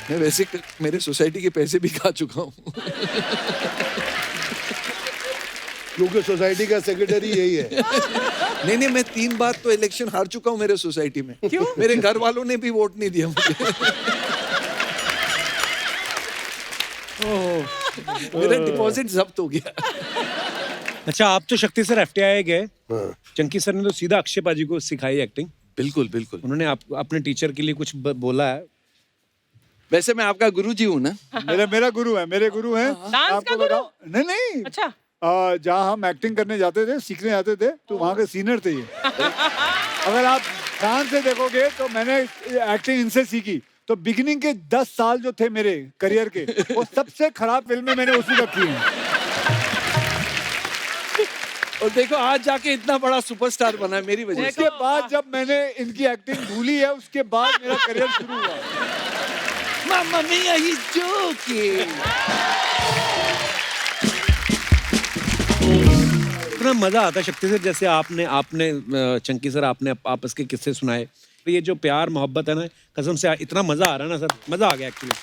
[SPEAKER 1] मैं वैसे मेरे सोसाइटी के पैसे भी खा चुका हूँ।
[SPEAKER 2] क्योंकि सोसाइटी का सेक्रेटरी यही है।
[SPEAKER 1] नहीं, मैं 3 बार तो इलेक्शन हार चुका हूँ मेरे सोसाइटी में। क्यों? मेरे घर वालों ने भी वोट नहीं दिया मुझे। मेरा डिपॉजिट जब्त हो गया।
[SPEAKER 3] अच्छा, आप तो शक्ति सर FTI गए, चंकी सर ने तो सीधा अक्षय पाजी को सिखाई एक्टिंग।
[SPEAKER 1] बिल्कुल।
[SPEAKER 3] उन्होंने अपने टीचर के लिए कुछ बोला है।
[SPEAKER 1] वैसे मैं आपका गुरुजी हूँ ना?
[SPEAKER 7] मेरा गुरु है, मेरे गुरु हैं।
[SPEAKER 4] डांस का गुरु?
[SPEAKER 7] नहीं।
[SPEAKER 4] अच्छा।
[SPEAKER 7] जहाँ हम एक्टिंग करने जाते थे, सीखने जाते थे, तो वहाँ के सीनियर थे ये। अगर आप ध्यान से देखोगे तो मैंने एक्टिंग इनसे सीखी। तो बिगिनिंग के 10 साल जो थे मेरे करियर के, वो सबसे खराब फिल्में मैंने उसी वक्त की हैं।
[SPEAKER 1] और देखो आज जाके इतना बड़ा सुपरस्टार बना है मेरी वजह से।
[SPEAKER 7] उसके बाद जब मैंने इनकी एक्टिंग भूली है, उसके बाद मेरा करियर शुरू हुआ।
[SPEAKER 1] Mamma mia, he's joking.
[SPEAKER 3] इतना मजा आता शक्ति सर, जैसे आपने चंकी सर आपने आपस के किस्से सुनाए। तो ये जो प्यार मोहब्बत है ना, कसम से इतना मजा आ रहा है ना सर, मजा आ गया एक्चुअली।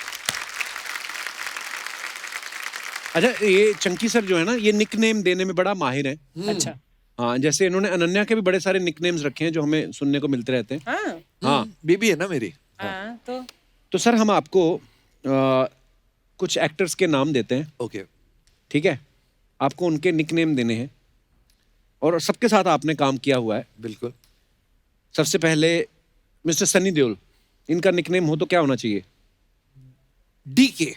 [SPEAKER 3] अच्छा, ये चंकी सर जो है ना, ये निकनेम देने में बड़ा माहिर है।
[SPEAKER 4] अच्छा।
[SPEAKER 3] हाँ, जैसे इन्होंने अनन्या के भी बड़े सारे निकनेम्स रखे हैं जो हमें सुनने को मिलते रहते हैं। हाँ,
[SPEAKER 1] बीबी है ना मेरी।
[SPEAKER 4] हाँ, तो
[SPEAKER 3] सर हम आपको कुछ एक्टर्स के नाम देते हैं,
[SPEAKER 1] ओके
[SPEAKER 3] ठीक है? आपको उनके निकनेम देने हैं और सबके साथ आपने काम किया हुआ है।
[SPEAKER 1] बिल्कुल।
[SPEAKER 3] सबसे पहले मिस्टर सनी देओल, इनका निकनेम हो तो क्या होना चाहिए?
[SPEAKER 1] डीके।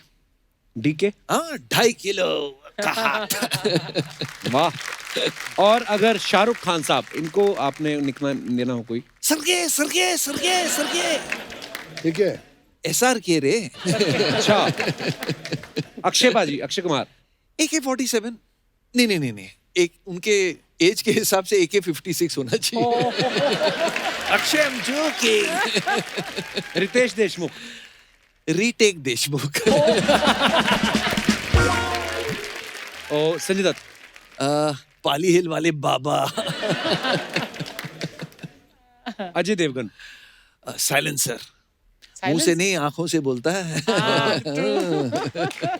[SPEAKER 3] डीके?
[SPEAKER 1] हाँ, 2.5 किलो का हाथ।
[SPEAKER 3] वाह। और अगर शाहरुख खान साहब, इनको आपने निकनेम देना हो कोई?
[SPEAKER 1] सरगे सरगे सरगे सरगे।
[SPEAKER 2] ठीक है।
[SPEAKER 1] एसआर के रे।
[SPEAKER 3] अच्छा। अक्षय बाजी, अक्षय कुमार।
[SPEAKER 1] AK-47। नहीं, एक उनके एज के हिसाब से AK-56 होना चाहिए। Akshay I'm joking।
[SPEAKER 3] Ritesh Deshmukh.
[SPEAKER 1] Retake Deshmukh.
[SPEAKER 3] और संजय दत्त।
[SPEAKER 1] पाली हिल वाले बाबा।
[SPEAKER 3] अजय देवगन।
[SPEAKER 1] साइलेंसर। मुंह से नहीं, आंखों से बोलता है।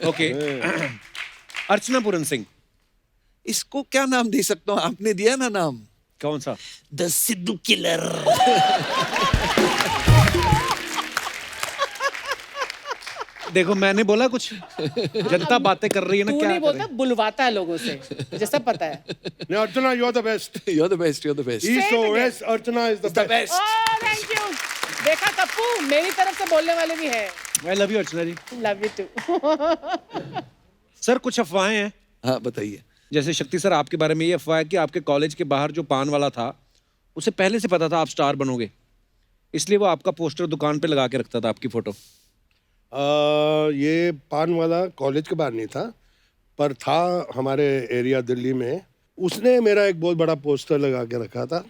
[SPEAKER 3] ओके। अर्चना पूरन सिंह।
[SPEAKER 1] इसको क्या नाम दे सकता हूँ? आपने दिया ना नाम।
[SPEAKER 3] कौन सा?
[SPEAKER 1] The Sidhu killer.
[SPEAKER 3] देखो मैंने बोला कुछ, जनता बातें कर रही है ना,
[SPEAKER 4] तू
[SPEAKER 3] क्या
[SPEAKER 4] नहीं बोलता,
[SPEAKER 3] करें?
[SPEAKER 4] बुलवाता है लोगों से, मुझे सब पता है।
[SPEAKER 2] नहीं, अर्चना, you are the best.
[SPEAKER 1] You're the best, you're the best.
[SPEAKER 2] East or West, Archana is the best.
[SPEAKER 4] Thank you. देखा कप्पू, मेरी तरफ से बोलने वाले भी हैं।
[SPEAKER 3] I love you Archana ji.
[SPEAKER 4] Love you too.
[SPEAKER 3] Sir कुछ अफवाहें हैं,
[SPEAKER 1] हाँ बताइए।
[SPEAKER 3] जैसे शक्ति सर आपके बारे में ये अफवाह है कि आपके कॉलेज के बाहर जो पान वाला था, उसे पहले से पता था आप स्टार बनोगे, इसलिए वो आपका पोस्टर दुकान पे लगा के रखता था, आपकी फोटो।
[SPEAKER 2] ये पान वाला कॉलेज के बाहर नहीं था, पर था हमारे एरिया दिल्ली में। उसने मेरा एक बहुत बड़ा पोस्टर लगा के रखा था,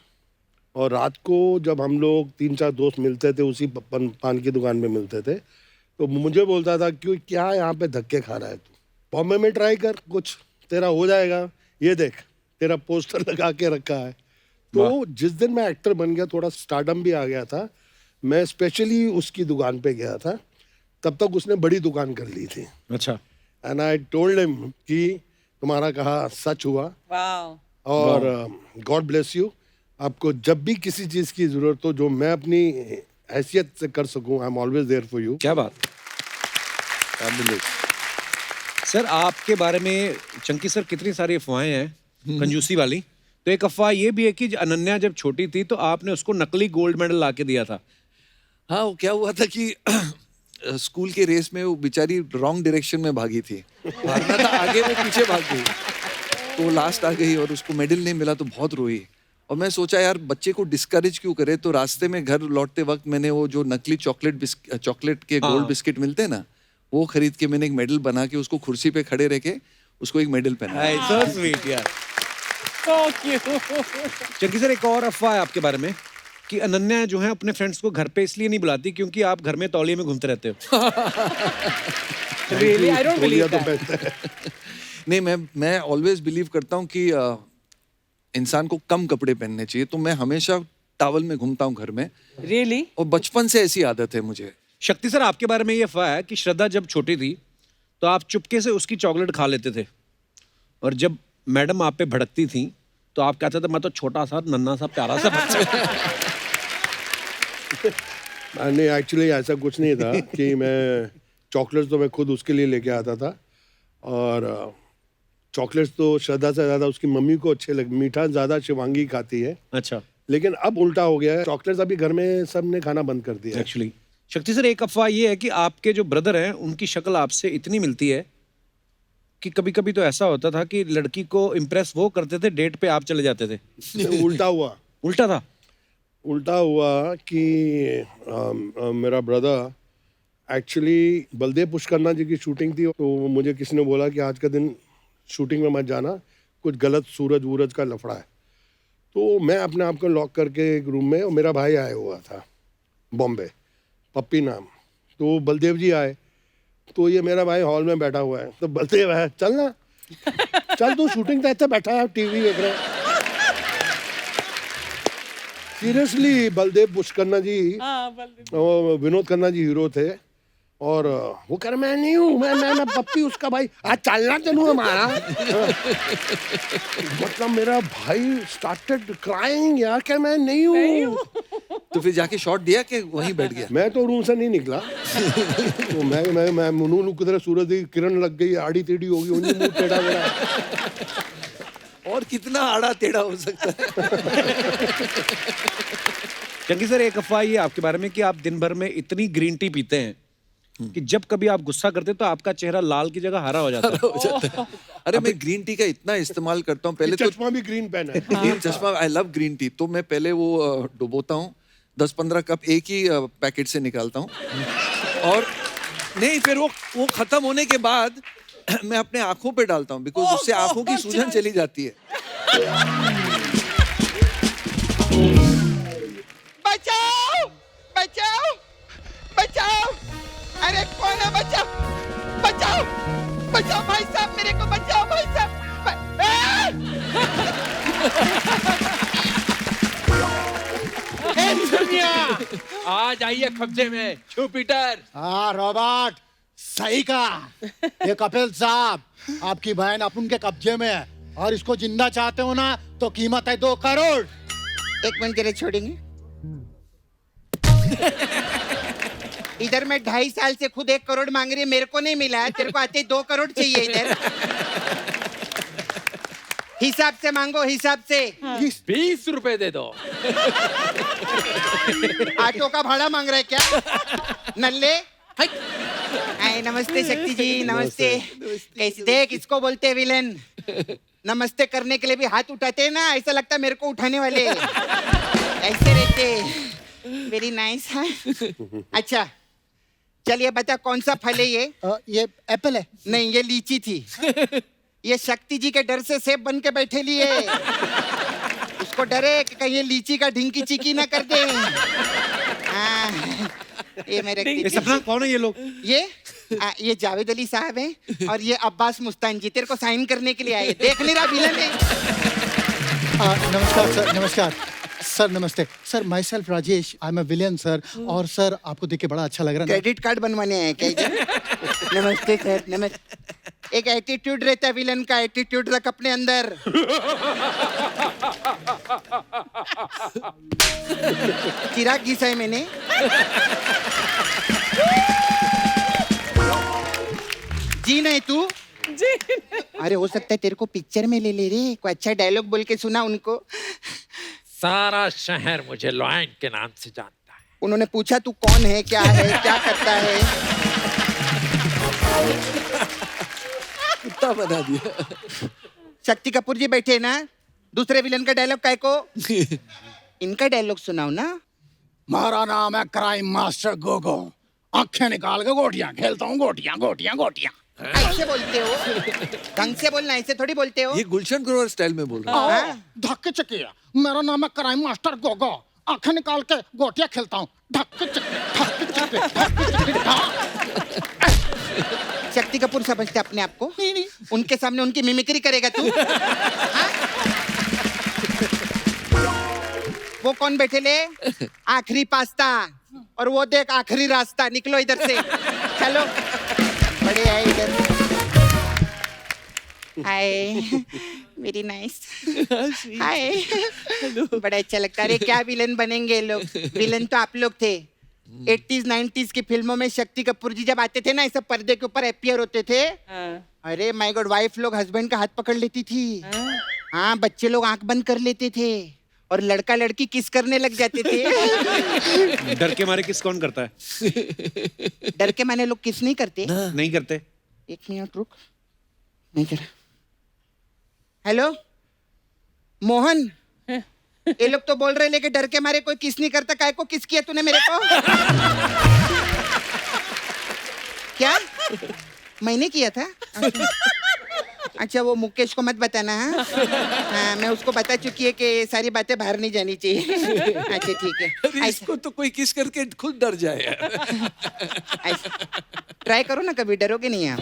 [SPEAKER 2] और रात को जब हम लोग 3-4 दोस्त मिलते थे, उसी पान की दुकान में मिलते थे, तो मुझे बोलता था क्यों, क्या यहाँ पे धक्के खा रहा है तू, बॉम्बे में ट्राई कर, कुछ तेरा हो जाएगा, ये देख तेरा पोस्टर लगा के रखा है। तो जिस दिन मैं एक्टर बन गया, थोड़ा स्टारडम भी आ गया था, मैं स्पेशली उसकी दुकान पे गया था। तब तक उसने बड़ी दुकान कर ली थी।
[SPEAKER 3] अच्छा।
[SPEAKER 2] एंड आई टोल्ड हिम कि तुम्हारा कहा सच हुआ,
[SPEAKER 4] वाओ।
[SPEAKER 2] और गॉड ब्लेस यू। आपको जब भी किसी चीज़ की ज़रूरत हो, जो मैं अपनी हैसियत से कर सकूं, I am always there for you.
[SPEAKER 3] क्या बात। सर आपके बारे में चंकी सर कितनी सारी अफवाहें हैं, कंजूसी वाली। तो एक अफवाह ये भी है कि अनन्या जब छोटी थी तो आपने उसको नकली गोल्ड मेडल ला के दिया था।
[SPEAKER 1] हाँ, वो क्या हुआ था कि स्कूल के रेस में वो बेचारी रॉन्ग डायरेक्शन में भागी थी, भागना था आगे, वो पीछे भाग गई, तो वो लास्ट आ गई और उसको मेडल नहीं मिला, तो बहुत रोई। और मैं सोचा यार बच्चे को डिस्करेज क्यों करे, तो रास्ते में घर लौटते वक्त मैंने वो जो नकली चॉकलेट के गोल्ड बिस्किट मिलते हैं ना, वो खरीद के मैंने एक मेडल बना के उसको कुर्सी पे खड़े रह के उसको एक मेडल पहना।
[SPEAKER 3] So sweet यार।
[SPEAKER 4] So cute।
[SPEAKER 3] चंकी सर एक और अफवाह है आपके बारे में कि अनन्या जो है अपने फ्रेंड्स को घर पे इसलिए नहीं बुलाती क्योंकि आप घर में तौलिए में घूमते रहते हो।
[SPEAKER 4] Really, I don't believe
[SPEAKER 2] तो
[SPEAKER 4] that।
[SPEAKER 2] बेस्ट है।
[SPEAKER 1] नहीं, मैं ऑलवेज बिलीव करता हूँ कि इंसान को कम कपड़े पहनने चाहिए, तो मैं हमेशा टॉवल में घूमता हूँ घर में,
[SPEAKER 4] Really?
[SPEAKER 1] और बचपन से ऐसी आदत है मुझे।
[SPEAKER 3] शक्ति सर आपके बारे में ये अफवाह है कि श्रद्धा जब छोटी थी तो आप चुपके से उसकी चॉकलेट खा लेते थे, और जब मैडम आप पे भड़कती थी तो आप कहते थे मैं तो छोटा सा नन्हा सा प्यारा सा बच्चा।
[SPEAKER 2] नहीं, एक्चुअली ऐसा कुछ नहीं था कि मैं चॉकलेट्स तो मैं खुद उसके लिए लेके आता था, और चॉकलेट्स तो श्रद्धा से ज़्यादा उसकी मम्मी को अच्छे लगे, मीठा ज़्यादा शिवांगी खाती है।
[SPEAKER 3] अच्छा।
[SPEAKER 2] लेकिन अब उल्टा हो गया है, चॉकलेट्स अभी घर में सब ने खाना बंद कर दिया है।
[SPEAKER 3] एक्चुअली शक्ति सर एक अफवाह ये है कि आपके जो ब्रदर हैं उनकी शक्ल आपसे इतनी मिलती है कि कभी कभी तो ऐसा होता था कि लड़की को इम्प्रेस वो करते थे, डेट पे आप चले जाते थे।
[SPEAKER 2] उल्टा हुआ।
[SPEAKER 3] उल्टा था।
[SPEAKER 2] उल्टा हुआ कि मेरा ब्रदर एक्चुअली बलदेव पुष्करना जी की शूटिंग थी, तो मुझे किसी ने बोला कि आज का दिन शूटिंग में मत जाना, कुछ गलत सूरज वूरज का लफड़ा है। तो मैं अपने आप को लॉक करके एक रूम में, और मेरा भाई आया हुआ था बॉम्बे, पप्पी नाम, तो बलदेव जी आए, तो ये मेरा भाई हॉल में बैठा हुआ है, तो बलदेव है चल ना, चल तू शूटिंग देखते बैठा है, टीवी देख रहे हैं। सीरियसली बलदेव पुष्करना जी, वो विनोद खन्ना जी हीरो थे, और वो कर मैं नहीं हूँ, मैं पप्पी उसका भाई, आज चलना तेनू हमारा। मतलब मेरा भाई स्टार्टेड क्राइंग यार, क्या मैं नहीं हूँ।
[SPEAKER 1] तो फिर जाके शॉट दिया कि वहीं बैठ गया?
[SPEAKER 2] मैं तो रूम से नहीं निकला। तो मैं मुनू किधर सूरज की किरण लग गई, आड़ी टेढ़ी हो गई, उन्हीं मुंह टेढ़ा मेरा।
[SPEAKER 1] और कितना आड़ा टेढ़ा हो सकता है?
[SPEAKER 3] चंकी सर, एक अफवाह ये आपके बारे में कि आप दिन भर में इतनी ग्रीन टी पीते हैं कि जब कभी आप गुस्सा करते तो आपका चेहरा लाल की जगह हरा हो जाता है।
[SPEAKER 1] हो जाता है। अरे मैं ग्रीन टी का इतना इस्तेमाल करता हूँ, पहले तो
[SPEAKER 2] चश्मा भी ग्रीन पहना है।
[SPEAKER 1] ग्रीन चश्मा, आई लव ग्रीन टी। तो मैं पहले वो डुबोता हूँ, 10-15 कप एक ही पैकेट से निकालता हूँ, और नहीं फिर वो खत्म होने के बाद मैं अपने आंखों पे डालता हूँ, बिकॉज उससे आंखों की सूजन चली जाती है।
[SPEAKER 8] बचाओ बचाओ बचाओ, अरे कौन है? बचाओ बचाओ बचाओ भाई साहब, मेरे को बचाओ भाई साहब।
[SPEAKER 9] आ जाइए कब्जे में जुपिटर।
[SPEAKER 10] हाँ रॉबर्ट, सही कहा। ये कपिल साहब, आपकी बहन अपन के कब्जे में है और इसको जिंदा चाहते हो ना तो कीमत है 2 करोड़।
[SPEAKER 8] एक मिनट जरा छोड़ेंगे। इधर मैं 2.5 साल से खुद 1 करोड़ मांग रही है, मेरे को नहीं मिला है। तेरे को आते 2 करोड़ चाहिए इधर। हिसाब से मांगो, हिसाब से।
[SPEAKER 9] 20 रुपए दे दो।
[SPEAKER 8] ऑटो का भाड़ा मांग रहा है क्या नल्ले? आए, नमस्ते शक्ति जी, नमस्ते। कैसे देख, इसको बोलते हैं विलन। नमस्ते करने के लिए भी हाथ उठाते हैं ना, ऐसा लगता है मेरे को उठाने वाले ऐसे रहते। Very nice. अच्छा चलिए बता, कौन सा फल है ये
[SPEAKER 10] एप्पल है।
[SPEAKER 8] नहीं, ये लीची थी। ये शक्ति जी के डर से सेब बन के बैठे लिए। उसको डरे कि कहीं ये लीची का ढिंकी चिकी ना कर दे। ये मेरे
[SPEAKER 3] सपना, कौन है ये लोग?
[SPEAKER 8] ये जावेद अली साहब हैं और ये अब्बास मुस्तान जी, तेरे को साइन करने के लिए आए। देख नहीं रहा विलन है?
[SPEAKER 10] नमस्कार सर, नमस्कार सर, नमस्ते sir. Myself Rajesh, I am a villain sir. और सर आपको देख के बड़ा अच्छा लग रहा है।
[SPEAKER 8] क्रेडिट कार्ड बनवाने आए क्या इधर? नमस्ते सर, नमस्ते। एक एटीट्यूड रहता है विलन का, एटीट्यूड रख अपने अंदर। चिराग घिसा है मैंने। जी नहीं तू
[SPEAKER 4] जी
[SPEAKER 8] अरे हो सकता है तेरे को पिक्चर में ले ले रे, कोई अच्छा डायलॉग बोल के सुना उनको।
[SPEAKER 9] सारा शहर मुझे लॉयन के नाम से जानता है।
[SPEAKER 8] उन्होंने पूछा तू कौन है, क्या है, क्या करता है?
[SPEAKER 1] कुत्ता बना दिया।
[SPEAKER 8] शक्ति कपूर जी बैठे ना, दूसरे विलन का डायलॉग काय को? इनका डायलॉग सुनाओ ना।
[SPEAKER 10] हमारा नाम है क्राइम मास्टर गोगो, आंखें निकाल के गोटियां खेलता हूँ, गोटियां गोटियां गोटियां।
[SPEAKER 8] ऐसे बोलते हो? ढंग से बोलना, ऐसे थोड़ी बोलते हो।
[SPEAKER 1] ये गुलशन ग्रोवर स्टाइल में बोल रहा है।
[SPEAKER 10] धक्के चकिया, मेरा नाम है क्राइम मास्टर गोगो, आंखें निकाल के गोटियां खेलता हूँ। धक्के चक्के, धक्के चक्के, धक्के चक्के।
[SPEAKER 8] शक्ति कपूर समझते अपने आप को? नहीं, उनके सामने उनकी मिमिक्री करेगा तू? हाँ? वो कौन बैठे ले? आखिरी पास्ता, और वो देख आखिरी रास्ता। निकलो इधर से, चलो। बड़े आए इधर। हाय, वेरी नाइस। हाय, बड़ा अच्छा लगता है। अरे क्या विलन बनेंगे लोग। विलन तो आप लोग थे। 80s 90s की फिल्मों में शक्ति कपूर जी जब आते थे ना, ऐसे पर्दे के ऊपर अपीयर होते थे। अरे माय गॉड, वाइफ लोग हस्बैंड का हाथ पकड़ लेती थी। हाँ, बच्चे लोग आंख बंद कर लेते थे और लड़का लड़की किस करने लग जाते थे।
[SPEAKER 3] डर के मारे किस कौन करता है?
[SPEAKER 8] डर के माने लोग किस नहीं करते।
[SPEAKER 3] नहीं करते।
[SPEAKER 8] 1 मिनट रुक, नहीं कर। हेलो मोहन, ये लोग तो बोल रहे लेकिन डर के मारे कोई किस नहीं करता। काय को किस किया तूने मेरे को? क्या मैंने किया था? अच्छा, वो मुकेश को मत बताना। हाँ, मैं उसको बता चुकी है कि सारी बातें बाहर नहीं जानी चाहिए। अच्छा ठीक है।
[SPEAKER 1] अरे इसको तो कोई किस करके खुद डर जाए यार।
[SPEAKER 8] ट्राई करो ना, कभी डरोगे नहीं आप।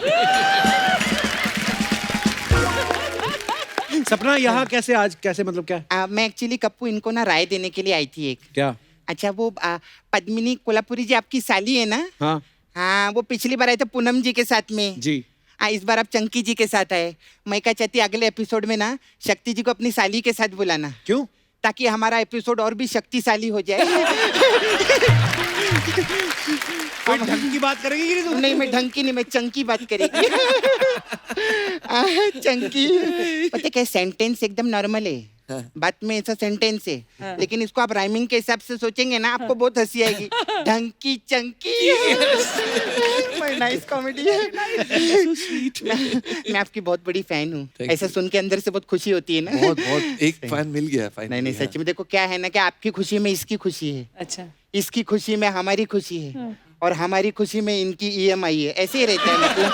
[SPEAKER 3] सपना, यहाँ कैसे आज, कैसे मतलब क्या?
[SPEAKER 8] मैं एक्चुअली कप्पू इनको ना राय देने के लिए आई थी एक।
[SPEAKER 3] क्या?
[SPEAKER 8] अच्छा, वो पद्मिनी कोल्हापुरी जी आपकी साली है ना?
[SPEAKER 3] हाँ
[SPEAKER 8] हाँ, वो पिछली बार आए थे पूनम जी के साथ में
[SPEAKER 3] जी।
[SPEAKER 8] इस बार आप चंकी जी के साथ आए। मैं क्या चाहती अगले एपिसोड में ना शक्ति जी को अपनी साली के साथ बुलाना।
[SPEAKER 3] क्यों?
[SPEAKER 8] ताकि हमारा एपिसोड और भी शक्तिशाली हो जाए।
[SPEAKER 3] कोई ढंग की बात करेगी कि नहीं तू?
[SPEAKER 8] नहीं, मैं ढंग की नहीं, मैं चंकी बात करेगी। चंकी, पता क्या सेंटेंस एकदम नॉर्मल है, बात में ऐसा सेंटेंस है, लेकिन इसको आप राइमिंग के हिसाब से सोचेंगे ना, आपको बहुत हंसी आएगी। ढंग की चंकी। नाइस कॉमेडी है। मैं आपकी बहुत बड़ी फैन हूँ,
[SPEAKER 1] Thank
[SPEAKER 8] ऐसा सुन के अंदर से बहुत खुशी होती है ना।
[SPEAKER 1] बहुत बहुत एक फैन मिल गया
[SPEAKER 8] नहीं नहीं, सच में देखो क्या है ना कि आपकी खुशी में इसकी खुशी है,
[SPEAKER 4] अच्छा
[SPEAKER 8] इसकी खुशी में हमारी खुशी है, और हमारी खुशी में इनकी EMI है, ऐसे ही रहता है मतलब।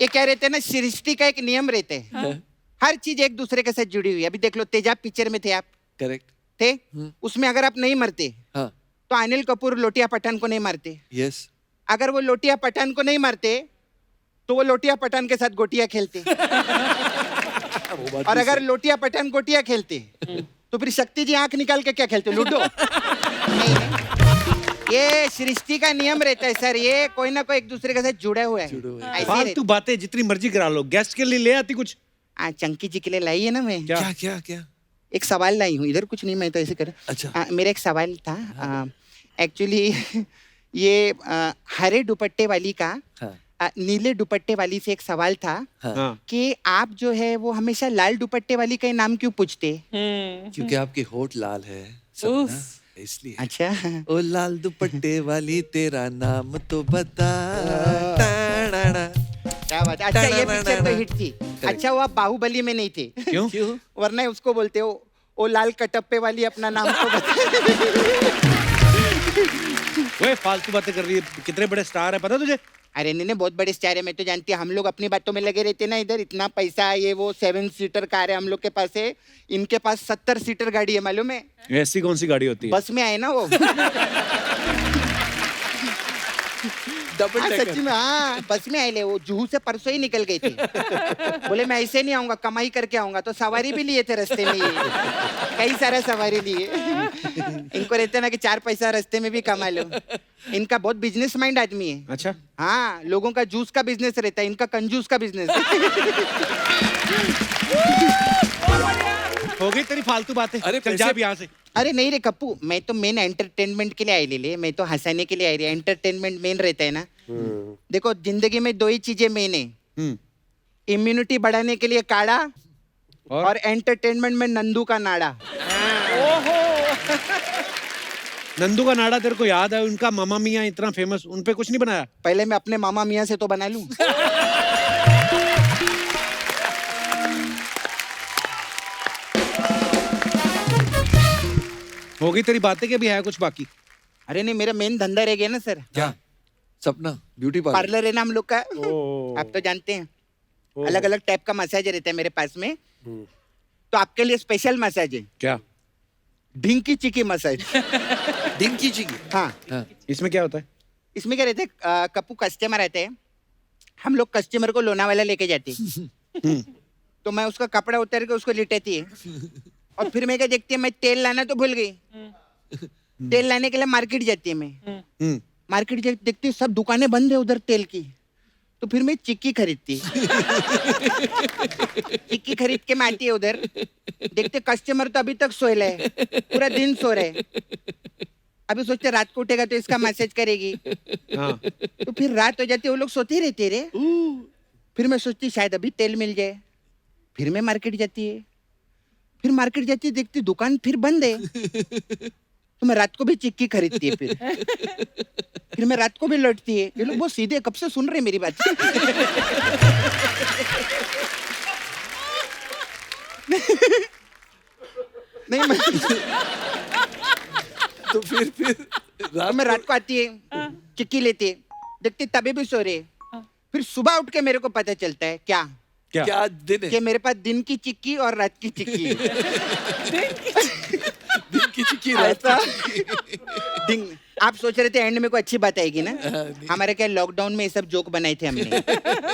[SPEAKER 8] ये क्या रहते हैं ना, सृष्टि का एक नियम रहते हैं, हर चीज एक दूसरे के साथ जुड़ी हुई है। अभी देख लो, तेजाब पिक्चर में थे आप,
[SPEAKER 1] करेक्ट
[SPEAKER 8] थे, उसमें अगर आप नहीं मरते
[SPEAKER 1] हाँ
[SPEAKER 8] तो अनिल कपूर लोटिया पठान को नहीं मारते,
[SPEAKER 1] यस
[SPEAKER 8] अगर वो लोटिया पठान को नहीं मारते तो वो लोटिया पठान के साथ गोटियां खेलते, और अगर लोटिया पठान गोटियां खेलते तो फिर शक्ति जी आंख निकाल के क्या खेलते, लूडो। नहीं, ये सृष्टि का नियम रहता है सर, ये कोई ना कोई एक दूसरे के साथ जुड़े हुए हैं, ऐसे ही
[SPEAKER 3] फालतू बातें जितनी मर्जी करा लो। गेस्ट के लिए ले आती कुछ?
[SPEAKER 8] चंकी जी के लिए लाई है ना मैं,
[SPEAKER 3] क्या?
[SPEAKER 1] क्या क्या क्या
[SPEAKER 8] एक सवाल लाई हूँ, इधर कुछ नहीं, मैं तो ऐसे कर।
[SPEAKER 1] अच्छा
[SPEAKER 8] मेरा एक सवाल था, एक्चुअली ये हरे दुपट्टे वाली का नीले दुपट्टे वाली से एक सवाल था
[SPEAKER 3] हाँ।
[SPEAKER 8] कि आप जो है वो हमेशा लाल दुपट्टे वाली का ही नाम क्यों पूछते?
[SPEAKER 1] क्योंकि आपके होठ लाल है सपना, इसलिए।
[SPEAKER 8] अच्छा,
[SPEAKER 1] ओ लाल दुपट्टे वाली तेरा नाम तो बता।
[SPEAKER 8] क्या बात है। अच्छा, ये पिक्चर तो हिट थी। अच्छा, वो आप बाहुबली में नहीं थे,
[SPEAKER 3] क्यों?
[SPEAKER 8] वरना उसको बोलते हो ओ लाल कटप्पे वाली अपना नाम तो बता।
[SPEAKER 3] वो फालतू बातें कर रही है, कितने बड़े स्टार है पता तुझे?
[SPEAKER 8] अरे नहीं, बहुत बड़े स्टार है, मैं तो जानती हूँ। हम लोग अपनी बातों में लगे रहते ना, इधर इतना पैसा, ये वो 7 सीटर कार है हम लोग के पास है, इनके पास 70 सीटर गाड़ी है, मालूम है?
[SPEAKER 3] ऐसी कौन सी गाड़ी होती है?
[SPEAKER 8] बस में आए ना वो। हाँ, सच्ची में, हाँ, बस में आए ले, वो जुहू से परसों ही निकल गए थे। बोले मैं ऐसे नहीं आऊंगा, कमाई करके आऊंगा, तो सवारी भी लिए थे रास्ते में, ये कई सारा सवारी लिए। इनको रहते ना कि 4 पैसा रास्ते में भी कमा लो। इनका बहुत बिजनेस माइंड आदमी है।
[SPEAKER 3] अच्छा,
[SPEAKER 8] हाँ, लोगों का जूस का बिजनेस रहता है, इनका कंजूस का बिजनेस है।
[SPEAKER 3] हो गई तेरी फालतू बातें,
[SPEAKER 1] अरे
[SPEAKER 3] चल जा अब यहाँ से।
[SPEAKER 8] अरे नहीं रे कप्पू, मैं तो मेन एंटरटेनमेंट के लिए आई ले, मैं तो हंसाने के लिए आई रही। एंटरटेनमेंट मेन रहता है ना। देखो, जिंदगी में 2 ही चीजें मेन है, इम्यूनिटी बढ़ाने के लिए काढ़ा, और एंटरटेनमेंट में नंदू का नाड़ा।
[SPEAKER 3] नंदू का नाड़ा तेरे को याद है? उनका मामा मियाँ इतना फेमस, उन पे कुछ नहीं बनाया?
[SPEAKER 8] पहले मैं अपने मामा मियाँ से तो बना लूं।
[SPEAKER 3] हो गई तेरी बातें, कि अभी है कुछ बाकी?
[SPEAKER 8] अरे नहीं, मेरा मेन धंधा रह गया ना सर,
[SPEAKER 1] क्या सपना? Beauty parlour.
[SPEAKER 8] पार्लर है ना हम लोग का, आप तो जानते हैं। अलग अलग टाइप का मसाज रहता है मेरे पास में, तो आपके लिए स्पेशल मसाज है।
[SPEAKER 3] क्या?
[SPEAKER 8] ढिंकी चिकी मसाज।
[SPEAKER 1] डिंकी चिकी।
[SPEAKER 8] हाँ,
[SPEAKER 3] इसमें क्या होता है?
[SPEAKER 8] इसमें क्या रहता है, कप्पू कस्टमर आते हैं, हम लोग कस्टमर को लोनावाला लेके जाते हैं, तो मैं उसका कपड़ा उतार के उसको लिटाती है, और फिर मैं क्या देखती है, मैं तेल लाना तो भूल गई, तेल लाने के लिए मार्केट जाती है। मैं मार्केट देखती हूँ सब दुकानें बंद है उधर तेल की, तो फिर मैं चिक्की खरीदती। चिक्की खरीद के मैं आती है उधर, देखते कस्टमर तो अभी तक सोए है, पूरा दिन सो रहे। अभी सोचते रात को उठेगा तो इसका मैसेज करेगी,
[SPEAKER 3] हाँ।
[SPEAKER 8] तो फिर रात हो जाती है, वो लोग सोते ही रहते रे। फिर मैं सोचती शायद अभी तेल मिल जाए, फिर मैं मार्केट जाती है, फिर मार्केट जाती है, देखती दुकान फिर बंद है, तो मैं रात को भी चिक्की खरीदती है। फिर मैं रात को भी लौटती है। ये लोग बहुत सीधे, कब से सुन रहे मेरी बात। नहीं मैं
[SPEAKER 1] तो फिर
[SPEAKER 8] तो मैं रात को आती है, चिक्की लेती है, देखती तभी भी सो रहे। फिर सुबह उठ के मेरे को पता चलता है क्या
[SPEAKER 1] क्या दिन है?
[SPEAKER 8] कि मेरे पास दिन की चिक्की और रात की चिक्की है।
[SPEAKER 1] दिन की चिक्की, रात
[SPEAKER 8] ऐसा
[SPEAKER 1] की चिक्की।
[SPEAKER 8] डिंग। आप सोच रहे थे एंड में कोई अच्छी बात आएगी ना। हमारे क्या लॉकडाउन में ये सब जोक बनाए थे हमने।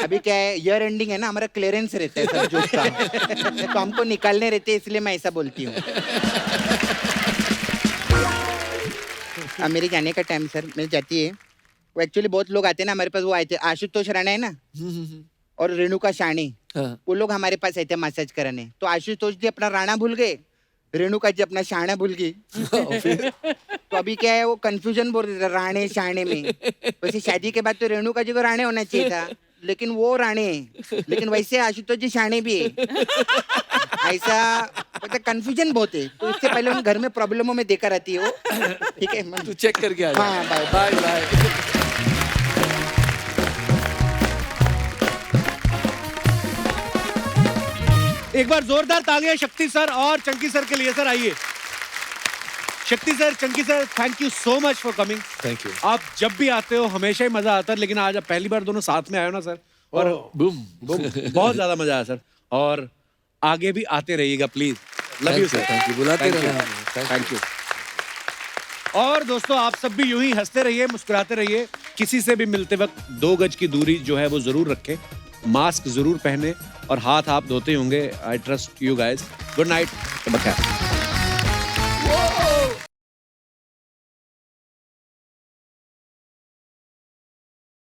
[SPEAKER 8] अभी क्या है, ईयर एंडिंग है ना, हमारा क्लियरेंस रहता है सब जोक का, तो हमको निकालने रहते हैं, इसलिए मैं ऐसा बोलती हूँ। अब मेरे जाने का टाइम सर, मेरे जाती है। वो एक्चुअली बहुत लोग आते हैं ना हमारे पास, वो आए थे, आशुतोष राणा है ना, और रेणुका शाणी
[SPEAKER 1] हाँ।
[SPEAKER 8] वो लोग हमारे पास आए थे मसाज कराने, तो आशुतोष जी अपना राणा भूल गए, रेणुका जी अपना शाणा भूल गई। तो अभी क्या है, वो कंफ्यूजन बोल रहे थे राणे शाणे में। वैसे शादी के बाद तो रेणुका जी को राणे होना चाहिए था, लेकिन वो राणे है, लेकिन वैसे आशुतोष जी शाणे भी है। ऐसा मतलब कंफ्यूजन बहुत है, तो इससे पहले हम घर में प्रॉब्लमों में देखा रहती है वो। ठीक है,
[SPEAKER 1] तू चेक करके आ जा।
[SPEAKER 8] हाँ, बाय।
[SPEAKER 1] Bye bye.
[SPEAKER 3] एक बार जोरदार तालियां शक्ति सर और चंकी सर के लिए। सर आइए। शक्ति sir, Chunky sir, thank you so much for coming.
[SPEAKER 1] Thank you.
[SPEAKER 3] आप जब भी आते हो हमेशा ही मजा आता है, लेकिन आज आप पहली बार दोनों साथ में आए हो ना सर, और
[SPEAKER 1] बूम
[SPEAKER 3] बहुत ज्यादा मजा आया सर। और आगे भी आते रहिएगा please. Love you sir.
[SPEAKER 1] Thank you. बुलाते रहना।
[SPEAKER 3] Thank you. और दोस्तों आप सब भी यूं ही हंसते रहिए, मुस्कुराते रहिए। किसी से भी मिलते वक्त 2 गज की दूरी जो है वो जरूर रखें, मास्क जरूर पहने, और हाथ आप धोते होंगे। I trust you guys. Good night.